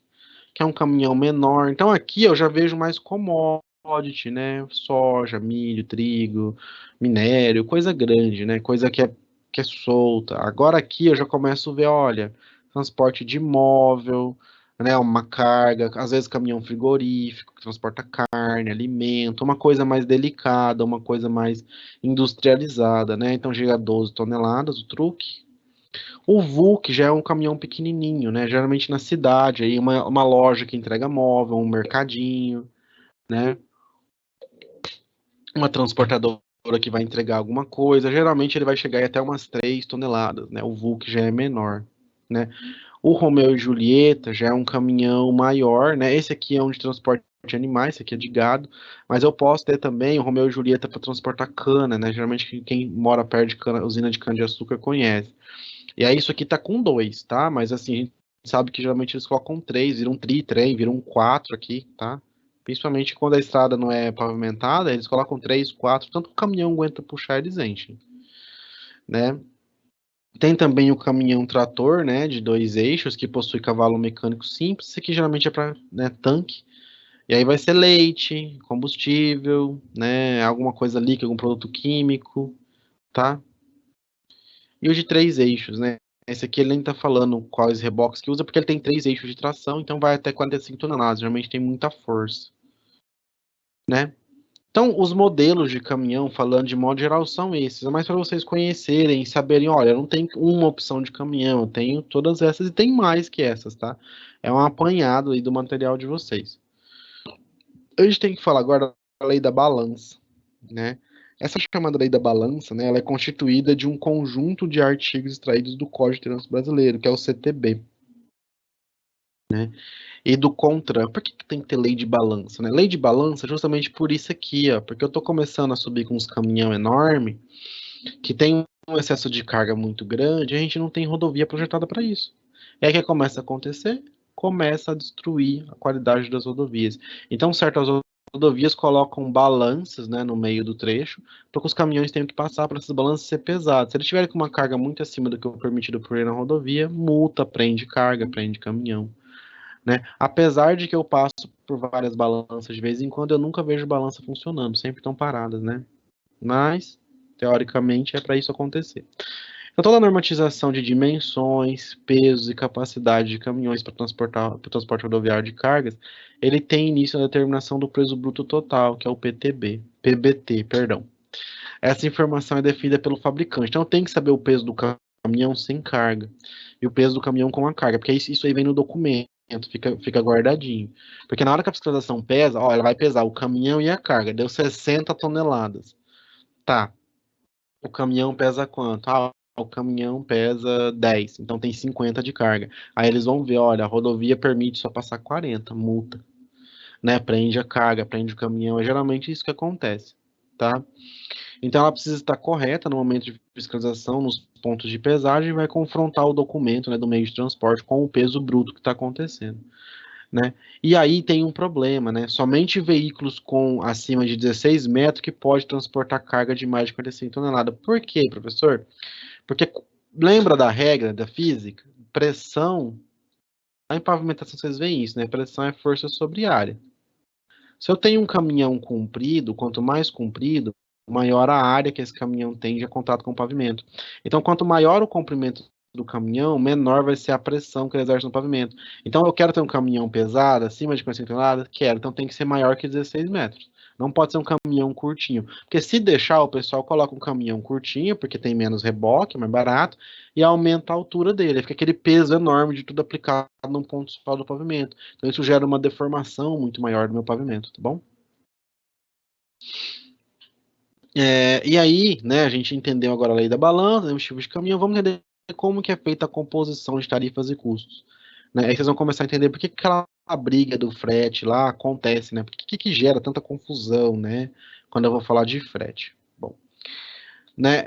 que é um caminhão menor. Então aqui eu já vejo mais commodity, né, soja, milho, trigo, minério, coisa grande, né, coisa que é solta. Agora aqui eu já começo a ver, olha, transporte de móvel, né, uma carga, às vezes caminhão frigorífico, que transporta carne, alimento, uma coisa mais delicada, uma coisa mais industrializada, né, então chega a 12 toneladas o truque. O VUC já é um caminhão pequenininho, né, geralmente na cidade, aí uma loja que entrega móvel, um mercadinho, né, uma transportadora que vai entregar alguma coisa, geralmente ele vai chegar até umas 3 toneladas, né, o VUC já é menor, né. O Romeu e Julieta já é um caminhão maior, né? Esse aqui é um de transporte de animais, esse aqui é de gado, mas eu posso ter também o Romeu e Julieta para transportar cana, né? Geralmente quem mora perto de cana, usina de cana-de-açúcar conhece. E aí isso aqui tá com 2, tá? Mas assim, a gente sabe que geralmente eles colocam 3, vira um tri-trem, vira um 4 aqui, tá? Principalmente quando a estrada não é pavimentada, eles colocam 3, 4, tanto que o caminhão aguenta puxar, eles enchem, né? Tem também o caminhão trator, né, de 2 eixos, que possui cavalo mecânico simples. Isso aqui geralmente é para, né, tanque. E aí vai ser leite, combustível, né, alguma coisa líquida, algum produto químico, tá? E o de 3 eixos, né? Esse aqui ele nem tá falando quais reboques que usa, porque ele tem 3 eixos de tração, então vai até 45 toneladas. Geralmente tem muita força, né? Então, os modelos de caminhão, falando de modo geral, são esses. É mais para vocês conhecerem e saberem, olha, eu não tenho uma opção de caminhão, eu tenho todas essas e tem mais que essas, tá? É um apanhado aí do material de vocês. A gente tem que falar agora da lei da balança, né? Essa chamada lei da balança, né, ela é constituída de um conjunto de artigos extraídos do Código de Trânsito Brasileiro, que é o CTB, né? E do CONTRAN. Por que tem que ter lei de balança, né? Lei de balança justamente por isso aqui, ó, porque eu tô começando a subir com uns caminhão enorme que tem um excesso de carga muito grande, a gente não tem rodovia projetada para isso. E aí o que começa a acontecer? Começa a destruir a qualidade das rodovias. Então, certas rodovias colocam balanças, né, no meio do trecho, para que os caminhões tenham que passar para essas balanças ser pesadas. Se eles tiverem com uma carga muito acima do que o permitido por lei na rodovia, multa, prende carga, prende caminhão, né? Apesar de que eu passo por várias balanças de vez em quando, eu nunca vejo balança funcionando, sempre estão paradas, né? Mas, teoricamente, é para isso acontecer. Então, toda a normatização de dimensões, pesos e capacidade de caminhões para transportar para o transporte rodoviário de cargas, ele tem início na determinação do peso bruto total, que é o PBT, perdão. Essa informação é definida pelo fabricante. Então, tem que saber o peso do caminhão sem carga e o peso do caminhão com a carga, porque isso aí vem no documento, fica guardadinho. Porque na hora que a fiscalização pesa, ó, ela vai pesar o caminhão e a carga, deu 60 toneladas. Tá, o caminhão pesa quanto? Ah, o caminhão pesa 10, então tem 50 de carga. Aí eles vão ver, olha, a rodovia permite só passar 40, multa, né? Prende a carga, prende o caminhão. É geralmente isso que acontece, tá? Então ela precisa estar correta no momento de fiscalização, nos pontos de pesagem, e vai confrontar o documento, né, do meio de transporte com o peso bruto que está acontecendo, né? E aí tem um problema, né? Somente veículos com acima de 16 metros que pode transportar carga de mais de 45 toneladas. Por quê, professor? Porque lembra da regra da física? Pressão, em pavimentação vocês veem isso, né? Pressão é força sobre área. Se eu tenho um caminhão comprido, quanto mais comprido, maior a área que esse caminhão tem de contato com o pavimento. Então, quanto maior o comprimento do caminhão, menor vai ser a pressão que ele exerce no pavimento. Então, eu quero ter um caminhão pesado, acima de 45 toneladas? Quero. Então, tem que ser maior que 16 metros. Não pode ser um caminhão curtinho. Porque se deixar, o pessoal coloca um caminhão curtinho, porque tem menos reboque, é mais barato, e aumenta a altura dele. Fica aquele peso enorme de tudo aplicado num ponto só do pavimento. Então isso gera uma deformação muito maior do meu pavimento, tá bom? E aí, né, a gente entendeu agora a lei da balança, os tipos de caminhão, vamos entender como que é feita a composição de tarifas e custos. Né? Aí vocês vão começar a entender por que que aquela briga do frete lá acontece, né? Por que gera tanta confusão, né? Quando eu vou falar de frete. Bom, né,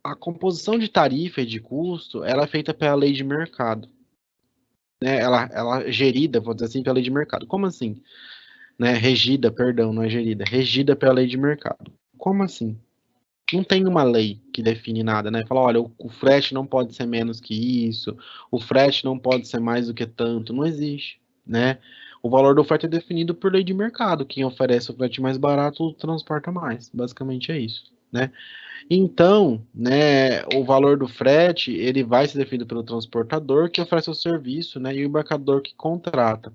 a composição de tarifa e de custo, ela é feita pela lei de mercado. Né? Ela é gerida, vou dizer assim, pela lei de mercado. Como assim? Né? Regida, perdão, não é gerida. Regida pela lei de mercado. Como assim? Não tem uma lei que define nada, né? Fala, olha, o frete não pode ser menos que isso, o frete não pode ser mais do que tanto, não existe, né? O valor do frete é definido por lei de mercado. Quem oferece o frete mais barato transporta mais. Basicamente é isso, né? Então, né, o valor do frete, ele vai ser definido pelo transportador que oferece o serviço, né, e o embarcador que contrata.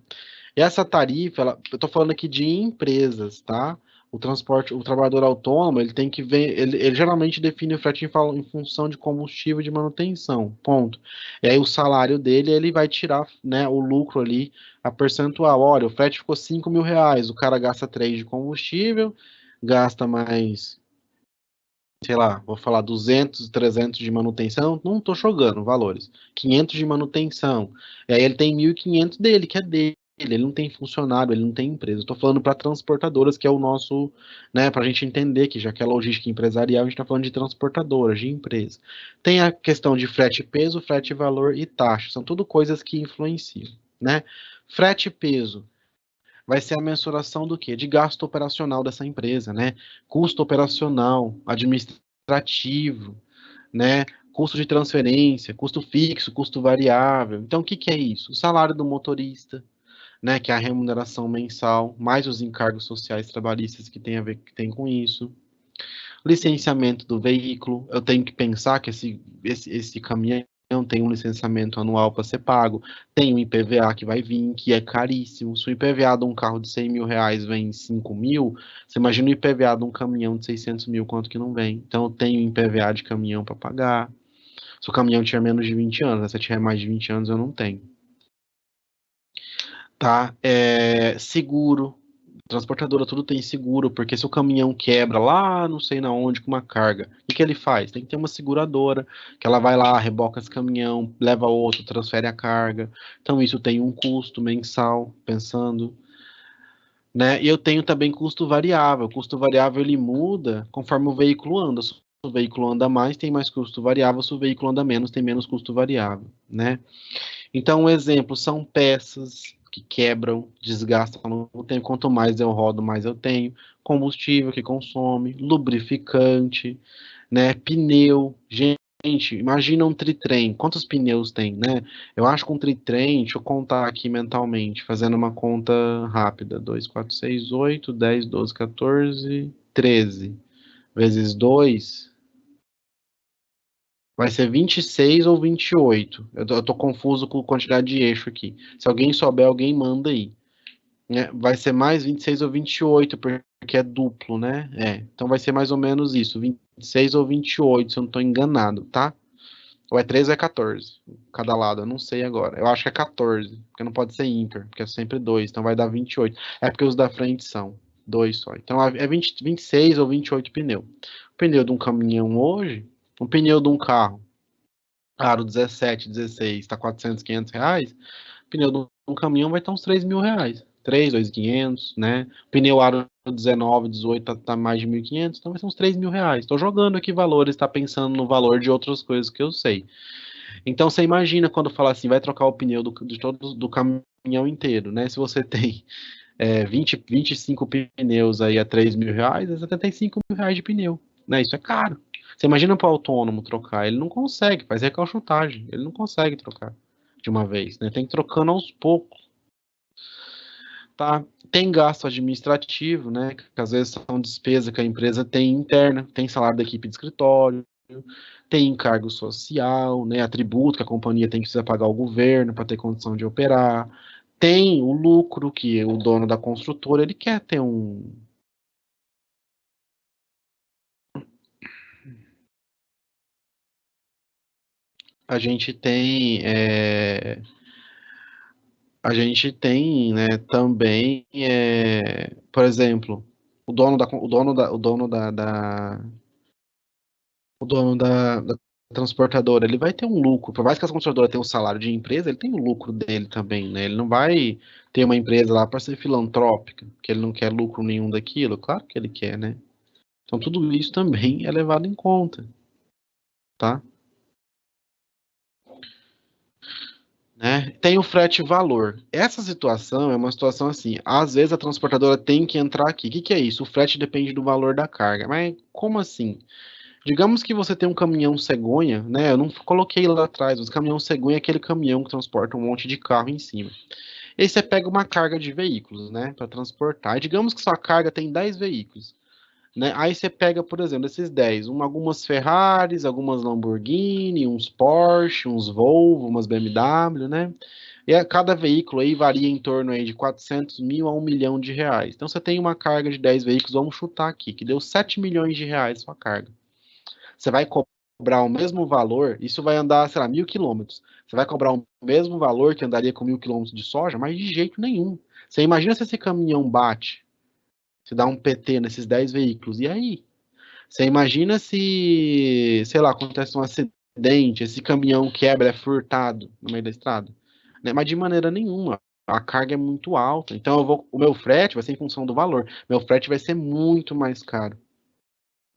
E essa tarifa, eu estou falando aqui de empresas, tá? O trabalhador autônomo, ele tem que ver, ele geralmente define o frete em função de combustível de manutenção, ponto. E aí o salário dele, ele vai tirar, né, o lucro ali, a percentual. Olha, o frete ficou R$ 5.000, o cara gasta 3 de combustível, gasta mais, sei lá, vou falar 200, 300 de manutenção, não estou jogando valores, 500 de manutenção, e aí ele tem 1.500 dele, que é dele, ele não tem funcionário, ele não tem empresa. Estou falando para transportadoras, que é o nosso, né, para a gente entender que já que é logística empresarial, a gente está falando de transportadoras, de empresa. Tem a questão de frete peso, frete valor e taxa, são tudo coisas que influenciam, né? Frete peso vai ser a mensuração do quê? De gasto operacional dessa empresa, né? Custo operacional, administrativo, né? Custo de transferência, custo fixo, custo variável. Então, o que que é isso? O salário do motorista, né? Que é a remuneração mensal, mais os encargos sociais trabalhistas que tem a ver, que tem com isso. Licenciamento do veículo, eu tenho que pensar que esse caminhão tem um licenciamento anual para ser pago, tem um IPVA que vai vir, que é caríssimo. Se o IPVA de um carro de R$ 100.000 vem em 5.000, você imagina o IPVA de um caminhão de 600.000, quanto que não vem. Então eu tenho IPVA de caminhão para pagar. Se o caminhão tiver menos de 20 anos, né? Se tiver mais de 20 anos, eu não tenho. Tá? Seguro. Transportadora tudo tem seguro, porque se o caminhão quebra lá, não sei na onde, com uma carga, o que ele faz? Tem que ter uma seguradora, que ela vai lá, reboca esse caminhão, leva outro, transfere a carga. Então isso tem um custo mensal, pensando, né? E eu tenho também custo variável. O custo variável ele muda conforme o veículo anda. Se o veículo anda mais, tem mais custo variável. Se o veículo anda menos, tem menos custo variável, né? Então, um exemplo são peças que quebram, desgastam no tempo. Quanto mais eu rodo, mais eu tenho. Combustível que consome, lubrificante, né? Pneu. Gente, imagina um tritrem. Quantos pneus tem, né? Eu acho que um tritrem, deixa eu contar aqui mentalmente, fazendo uma conta rápida. 2, 4, 6, 8, 10, 12, 14, 13. Vezes 2 vai ser 26 ou 28. Eu tô confuso com a quantidade de eixo aqui. Se alguém souber, alguém manda aí. Né? Vai ser mais 26 ou 28, porque é duplo, né? Então vai ser mais ou menos isso, 26 ou 28, se eu não estou enganado, tá? Ou é 13 ou é 14, cada lado, eu não sei agora. Eu acho que é 14, porque não pode ser ímpar, porque é sempre dois, então vai dar 28. É porque os da frente são dois só. Então é 26 ou 28 pneu. O pneu de um caminhão hoje, um pneu de um carro, aro 17, 16, tá 400, R$ 500, pneu de um caminhão vai estar uns R$ 3.000. 3, 2.500, né? Pneu aro 19, 18 tá mais de 1.500, então vai ser uns R$ 3.000. Estou jogando aqui valores, tá pensando no valor de outras coisas que eu sei. Então você imagina quando falar assim, vai trocar o pneu do caminhão inteiro, né? Se você tem 25 pneus aí a R$ 3.000, é R$ 75.000 de pneu, né? Isso é caro. Você imagina para o autônomo trocar, ele não consegue, faz recalchutagem, ele não consegue trocar de uma vez, né? Tem que ir trocando aos poucos, tá? Tem gasto administrativo, né? Que às vezes são despesas que a empresa tem interna, tem salário da equipe de escritório, tem encargo social, né? Atributo que a companhia tem que precisar pagar ao governo para ter condição de operar. Tem o lucro que o dono da construtora ele quer ter um. A gente tem, a gente tem, né, também, por exemplo, o dono da transportadora, ele vai ter um lucro. Por mais que a transportadora tenha um salário de empresa, ele tem o lucro dele também, né? Ele não vai ter uma empresa lá para ser filantrópica, que ele não quer lucro nenhum daquilo. Claro que ele quer, né? Então tudo isso também é levado em conta, tá? Né? Tem o frete valor. Essa situação é uma situação assim, às vezes a transportadora tem que entrar aqui. O que que é isso? O frete depende do valor da carga. Mas como assim? Digamos que você tem um caminhão cegonha, né? Eu não coloquei lá atrás, mas o caminhão cegonha é aquele caminhão que transporta um monte de carro em cima. Aí você pega uma carga de veículos, né, para transportar. E digamos que sua carga tem 10 veículos, né? Aí você pega, por exemplo, esses 10, algumas Ferraris, algumas Lamborghini, uns Porsche, uns Volvo, umas BMW, né? E cada veículo aí varia em torno aí de 400 mil a 1 milhão de reais. Então você tem uma carga de 10 veículos, vamos chutar aqui, que deu 7 milhões de reais sua carga. Você vai cobrar o mesmo valor, isso vai andar, sei lá, 1.000 quilômetros. Você vai cobrar o mesmo valor que andaria com 1.000 quilômetros de soja, mas de jeito nenhum. Você imagina se esse caminhão bate, se dá um PT nesses 10 veículos, e aí? Você imagina se, sei lá, acontece um acidente, esse caminhão quebra, é furtado no meio da estrada? Né? Mas de maneira nenhuma. A carga é muito alta. Então o meu frete vai ser em função do valor. Meu frete vai ser muito mais caro.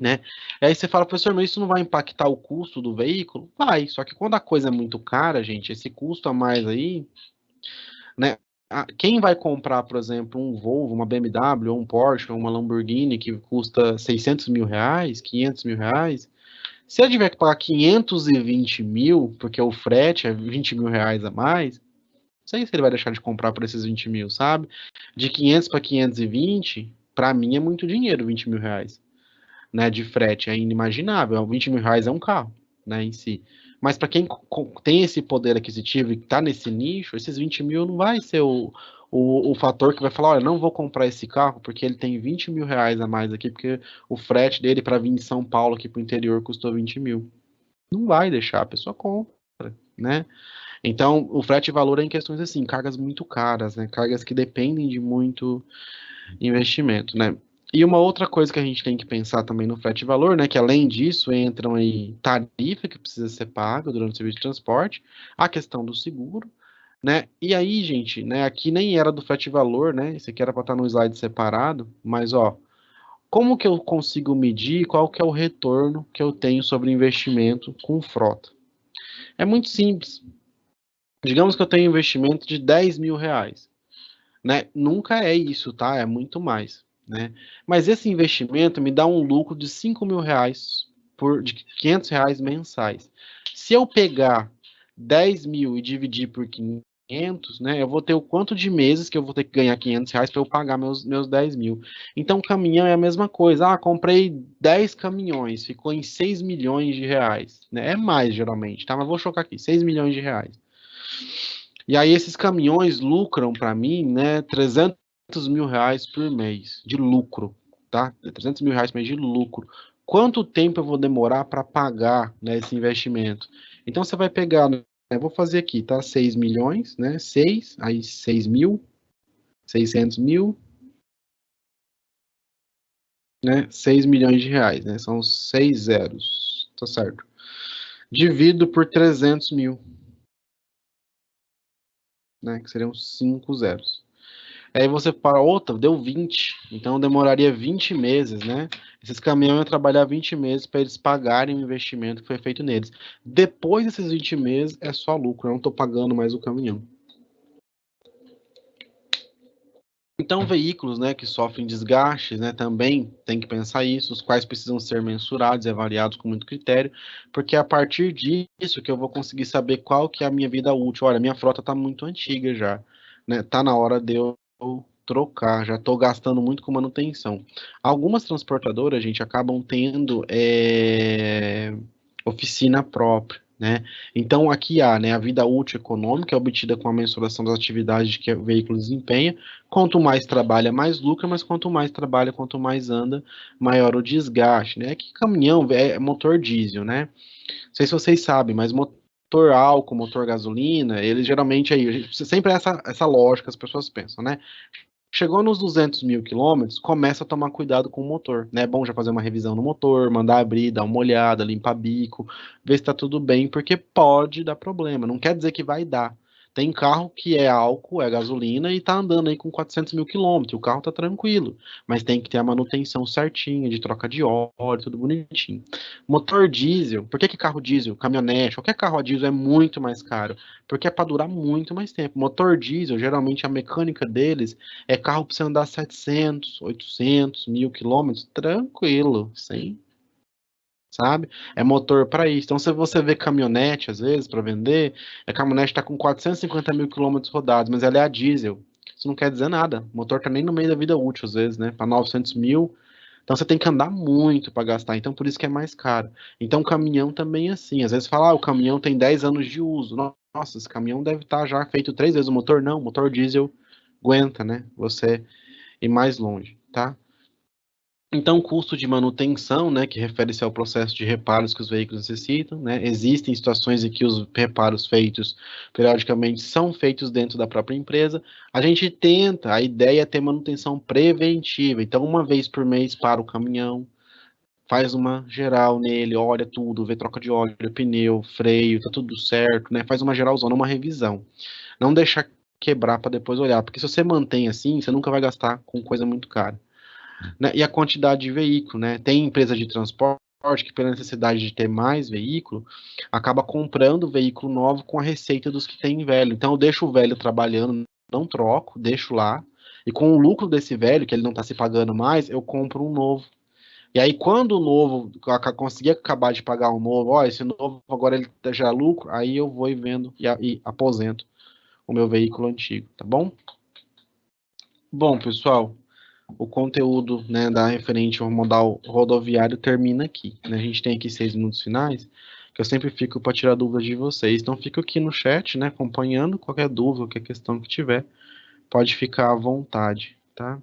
Né? Aí você fala, professor, mas isso não vai impactar o custo do veículo? Vai, só que quando a coisa é muito cara, gente, esse custo a mais aí, né? Quem vai comprar, por exemplo, um Volvo, uma BMW, ou um Porsche, ou uma Lamborghini que custa 600 mil reais, 500 mil reais, se ele tiver que pagar 520 mil, porque o frete é 20 mil reais a mais, não sei se ele vai deixar de comprar por esses 20 mil, sabe? De 500 para 520, para mim é muito dinheiro, 20 mil reais, né, de frete é inimaginável. 20 mil reais é um carro, né, em si. Mas para quem tem esse poder aquisitivo e está nesse nicho, esses 20 mil não vai ser o fator que vai falar, olha, não vou comprar esse carro porque ele tem 20 mil reais a mais aqui, porque o frete dele para vir de São Paulo aqui para o interior custou 20 mil. Não vai deixar, a pessoa compra, né? Então, o frete e valor é em questões assim, cargas muito caras, né? Cargas que dependem de muito investimento, né? E uma outra coisa que a gente tem que pensar também no frete e valor, né? Que além disso entram aí tarifa que precisa ser paga durante o serviço de transporte, a questão do seguro, né? E aí, gente, né? Aqui nem era do frete e valor, né? Isso aqui era para estar no slide separado, mas ó, como que eu consigo medir qual que é o retorno que eu tenho sobre o investimento com frota? É muito simples. Digamos que eu tenho um investimento de 10 mil reais, né? Nunca é isso, tá? É muito mais, né? Mas esse investimento me dá um lucro de 5 mil reais de 500 reais mensais. Se eu pegar 10 mil e dividir por 500, né? Eu vou ter o quanto de meses que eu vou ter que ganhar 500 reais para eu pagar meus 10 mil. Então, o caminhão é a mesma coisa. Ah, comprei 10 caminhões, ficou em 6 milhões de reais, né? É mais, geralmente, tá? Mas vou chocar aqui, 6 milhões de reais. E aí esses caminhões lucram para mim, né, 300 mil reais por mês de lucro, tá? 300 mil reais por mês de lucro. Quanto tempo eu vou demorar para pagar, né, esse investimento? Então você vai pegar, né, eu vou fazer aqui, tá? 6 milhões, né? 6, aí 6 mil, 600 mil, né? 6 milhões de reais, né? São 6 zeros, tá certo? Divido por 300 mil, né? Que seriam 5 zeros. Aí você para, outra, deu 20, então demoraria 20 meses, né? Esses caminhões iam trabalhar 20 meses para eles pagarem o investimento que foi feito neles. Depois desses 20 meses é só lucro, eu não estou pagando mais o caminhão. Então, veículos, né, que sofrem desgastes, né, também tem que pensar isso, os quais precisam ser mensurados e avaliados com muito critério, porque é a partir disso que eu vou conseguir saber qual que é a minha vida útil. Olha, minha frota está muito antiga já, né? Tá na hora de eu trocar, já estou gastando muito com manutenção. Algumas transportadoras, gente, acabam tendo oficina própria, né? Então aqui há, né, a vida útil econômica é obtida com a mensuração das atividades que o veículo desempenha. Quanto mais trabalha, mais lucra, mas quanto mais trabalha, quanto mais anda, maior o desgaste, né? Que caminhão é motor diesel, né? Não sei se vocês sabem, mas motor álcool, motor gasolina, eles geralmente aí, sempre essa lógica as pessoas pensam, né? Chegou nos 200 mil quilômetros, começa a tomar cuidado com o motor, né? É bom já fazer uma revisão no motor, mandar abrir, dar uma olhada, limpar bico, ver se tá tudo bem, porque pode dar problema. Não quer dizer que vai dar. Tem carro que é álcool, é gasolina e tá andando aí com 400 mil quilômetros. O carro tá tranquilo, mas tem que ter a manutenção certinha, de troca de óleo, tudo bonitinho. Motor diesel, por que que carro diesel, caminhonete, qualquer carro a diesel é muito mais caro? Porque é para durar muito mais tempo. Motor diesel, geralmente a mecânica deles é carro para você andar 700, 800, 1000 quilômetros, tranquilo, sem, sabe? É motor para isso. Então, se você vê caminhonete, às vezes, para vender, a caminhonete está com 450 mil quilômetros rodados, mas ela é a diesel. Isso não quer dizer nada. O motor tá nem no meio da vida útil, às vezes, né? Para 900 mil. Então, você tem que andar muito para gastar. Então, por isso que é mais caro. Então, o caminhão também é assim. Às vezes fala, o caminhão tem 10 anos de uso. Nossa, esse caminhão deve estar já feito 3 vezes o motor. Não, o motor diesel aguenta, né? Você ir mais longe, tá? Então, custo de manutenção, né, que refere-se ao processo de reparos que os veículos necessitam, né? Existem situações em que os reparos feitos periodicamente são feitos dentro da própria empresa. A gente tenta, a ideia é ter manutenção preventiva. Então, uma vez por mês para o caminhão, faz uma geral nele, olha tudo, vê troca de óleo, pneu, freio, tá tudo certo, né? Faz uma geralzona, uma revisão. Não deixar quebrar para depois olhar, porque se você mantém assim, você nunca vai gastar com coisa muito cara, né? E a quantidade de veículo, né? Tem empresa de transporte que, pela necessidade de ter mais veículo, acaba comprando veículo novo com a receita dos que tem velho. Então, eu deixo o velho trabalhando, não troco, deixo lá, e com o lucro desse velho, que ele não está se pagando mais, eu compro um novo. E aí, quando o novo, conseguir acabar de pagar o novo, ó, esse novo agora ele já é lucro, aí eu vou e vendo e aposento o meu veículo antigo, tá bom? Bom, pessoal, o conteúdo, né, da referente ao modal rodoviário termina aqui, né? A gente tem aqui 6 minutos finais, que eu sempre fico para tirar dúvidas de vocês. Então, fico aqui no chat, né, acompanhando qualquer dúvida, qualquer questão que tiver, pode ficar à vontade, tá?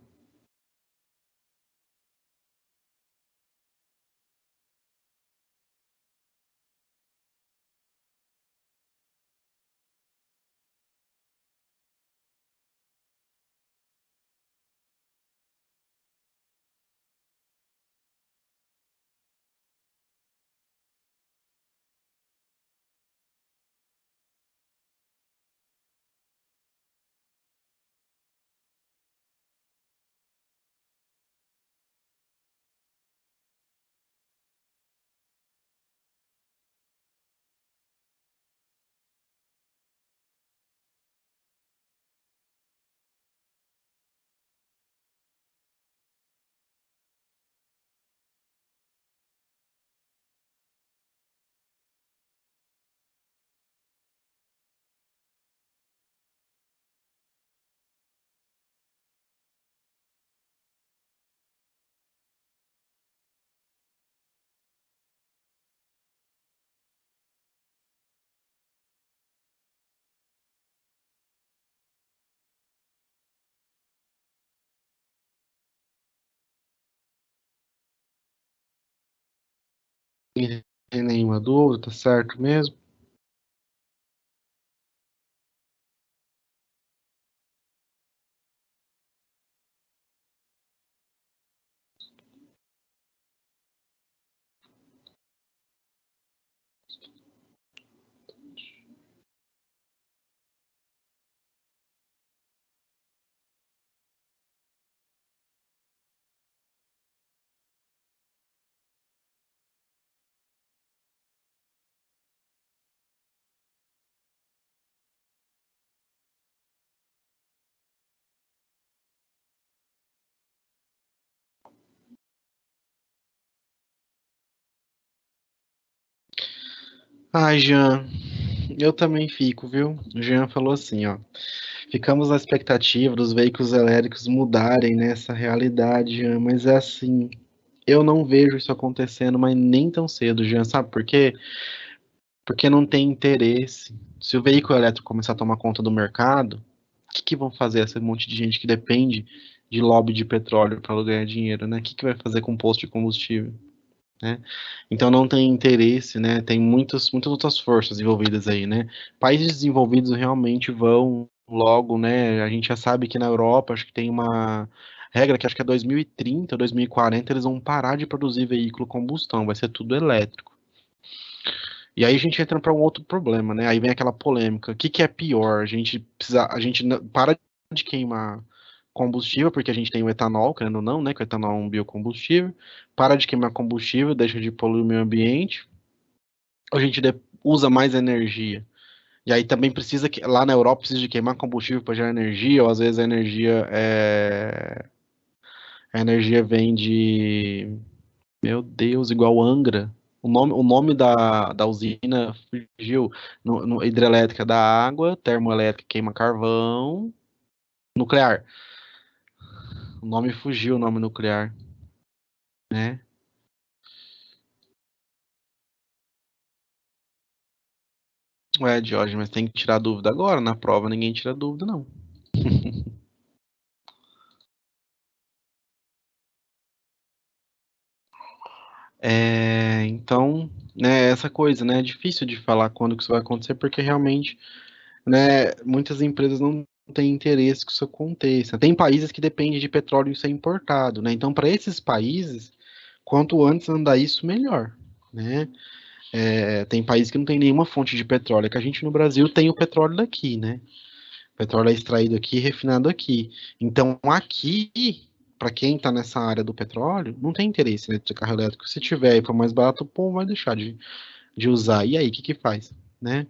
Não tem nenhuma dúvida, tá certo mesmo? Ai, Jean, eu também fico, viu? O Jean falou assim, ó. Ficamos na expectativa dos veículos elétricos mudarem nessa realidade, Jean, mas é assim, eu não vejo isso acontecendo, mas nem tão cedo, Jean, sabe por quê? Porque não tem interesse. Se o veículo elétrico começar a tomar conta do mercado, o que que vão fazer esse monte de gente que depende de lobby de petróleo para ganhar dinheiro, né? O que que vai fazer com o posto de combustível, né? Então não tem interesse, né? Tem muitas outras forças envolvidas aí, né? Países desenvolvidos realmente vão logo, né? A gente já sabe que na Europa, acho que tem uma regra que acho que é 2030, 2040, eles vão parar de produzir veículo combustão, vai ser tudo elétrico. E aí a gente entra para um outro problema, né? Aí vem aquela polêmica. O que que é pior? A gente para de queimar combustível, porque a gente tem o etanol, querendo ou não, né? Que o etanol é um biocombustível. Para de queimar combustível, deixa de poluir o meio ambiente. A gente usa mais energia. E aí também precisa que lá na Europa precisa de queimar combustível para gerar energia, ou às vezes a energia vem de, meu Deus, igual Angra. O nome da usina fugiu. Hidrelétrica da água, termoelétrica queima carvão, nuclear. O nome fugiu, o nome nuclear, né? Ué, Jorge, mas tem que tirar dúvida agora. Na prova ninguém tira dúvida, não. Então, né, essa coisa, né? É difícil de falar quando que isso vai acontecer, porque realmente, né, muitas empresas não têm interesse que isso aconteça. Tem países que dependem de petróleo ser importado, né? Então, para esses países, quanto antes andar isso, melhor, né? Tem países que não tem nenhuma fonte de petróleo, é que a gente no Brasil tem o petróleo daqui, né? O petróleo é extraído aqui, refinado aqui. Então, aqui, para quem está nessa área do petróleo, não tem interesse, né, de ter carro elétrico. Se tiver e for mais barato, o povo vai deixar de usar. E aí, o que que faz, né?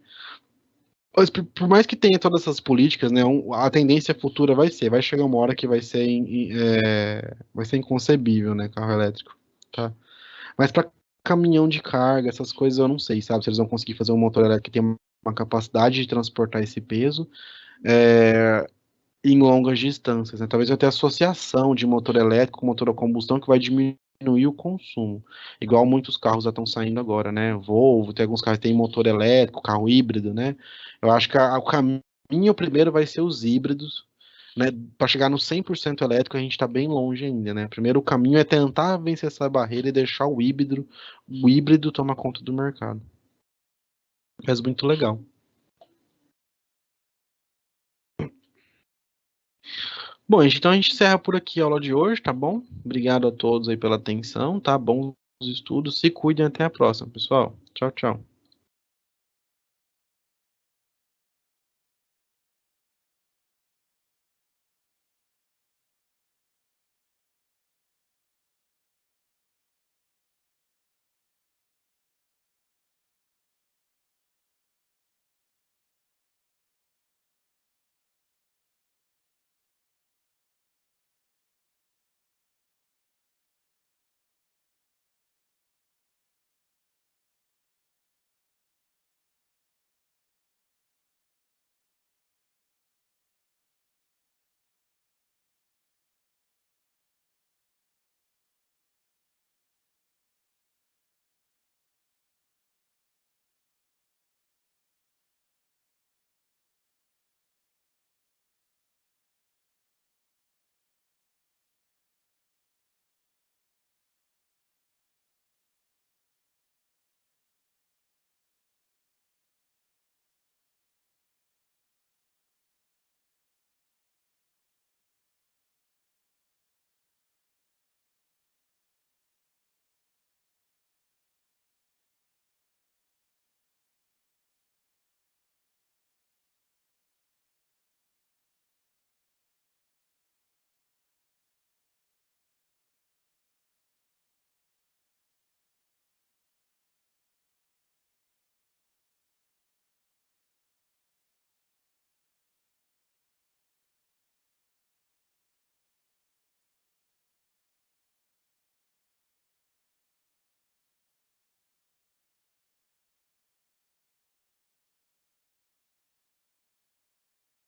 Mas por mais que tenha todas essas políticas, né, a tendência futura vai chegar uma hora que vai ser inconcebível, né, carro elétrico, tá? Mas para caminhão de carga, essas coisas eu não sei, sabe, se eles vão conseguir fazer um motor elétrico que tenha uma capacidade de transportar esse peso em longas distâncias, né? Talvez vai ter associação de motor elétrico com motor a combustão que vai diminuir o consumo, igual muitos carros já estão saindo agora, né? Volvo, tem alguns carros que têm motor elétrico, carro híbrido, né? Eu acho que o caminho primeiro vai ser os híbridos, né? Para chegar no 100% elétrico, a gente está bem longe ainda, né? Primeiro o caminho é tentar vencer essa barreira e deixar o híbrido tomar conta do mercado. Mas muito legal. Bom, gente, então a gente encerra por aqui a aula de hoje, tá bom? Obrigado a todos aí pela atenção, tá? Bons estudos, se cuidem, até a próxima, pessoal. Tchau, tchau.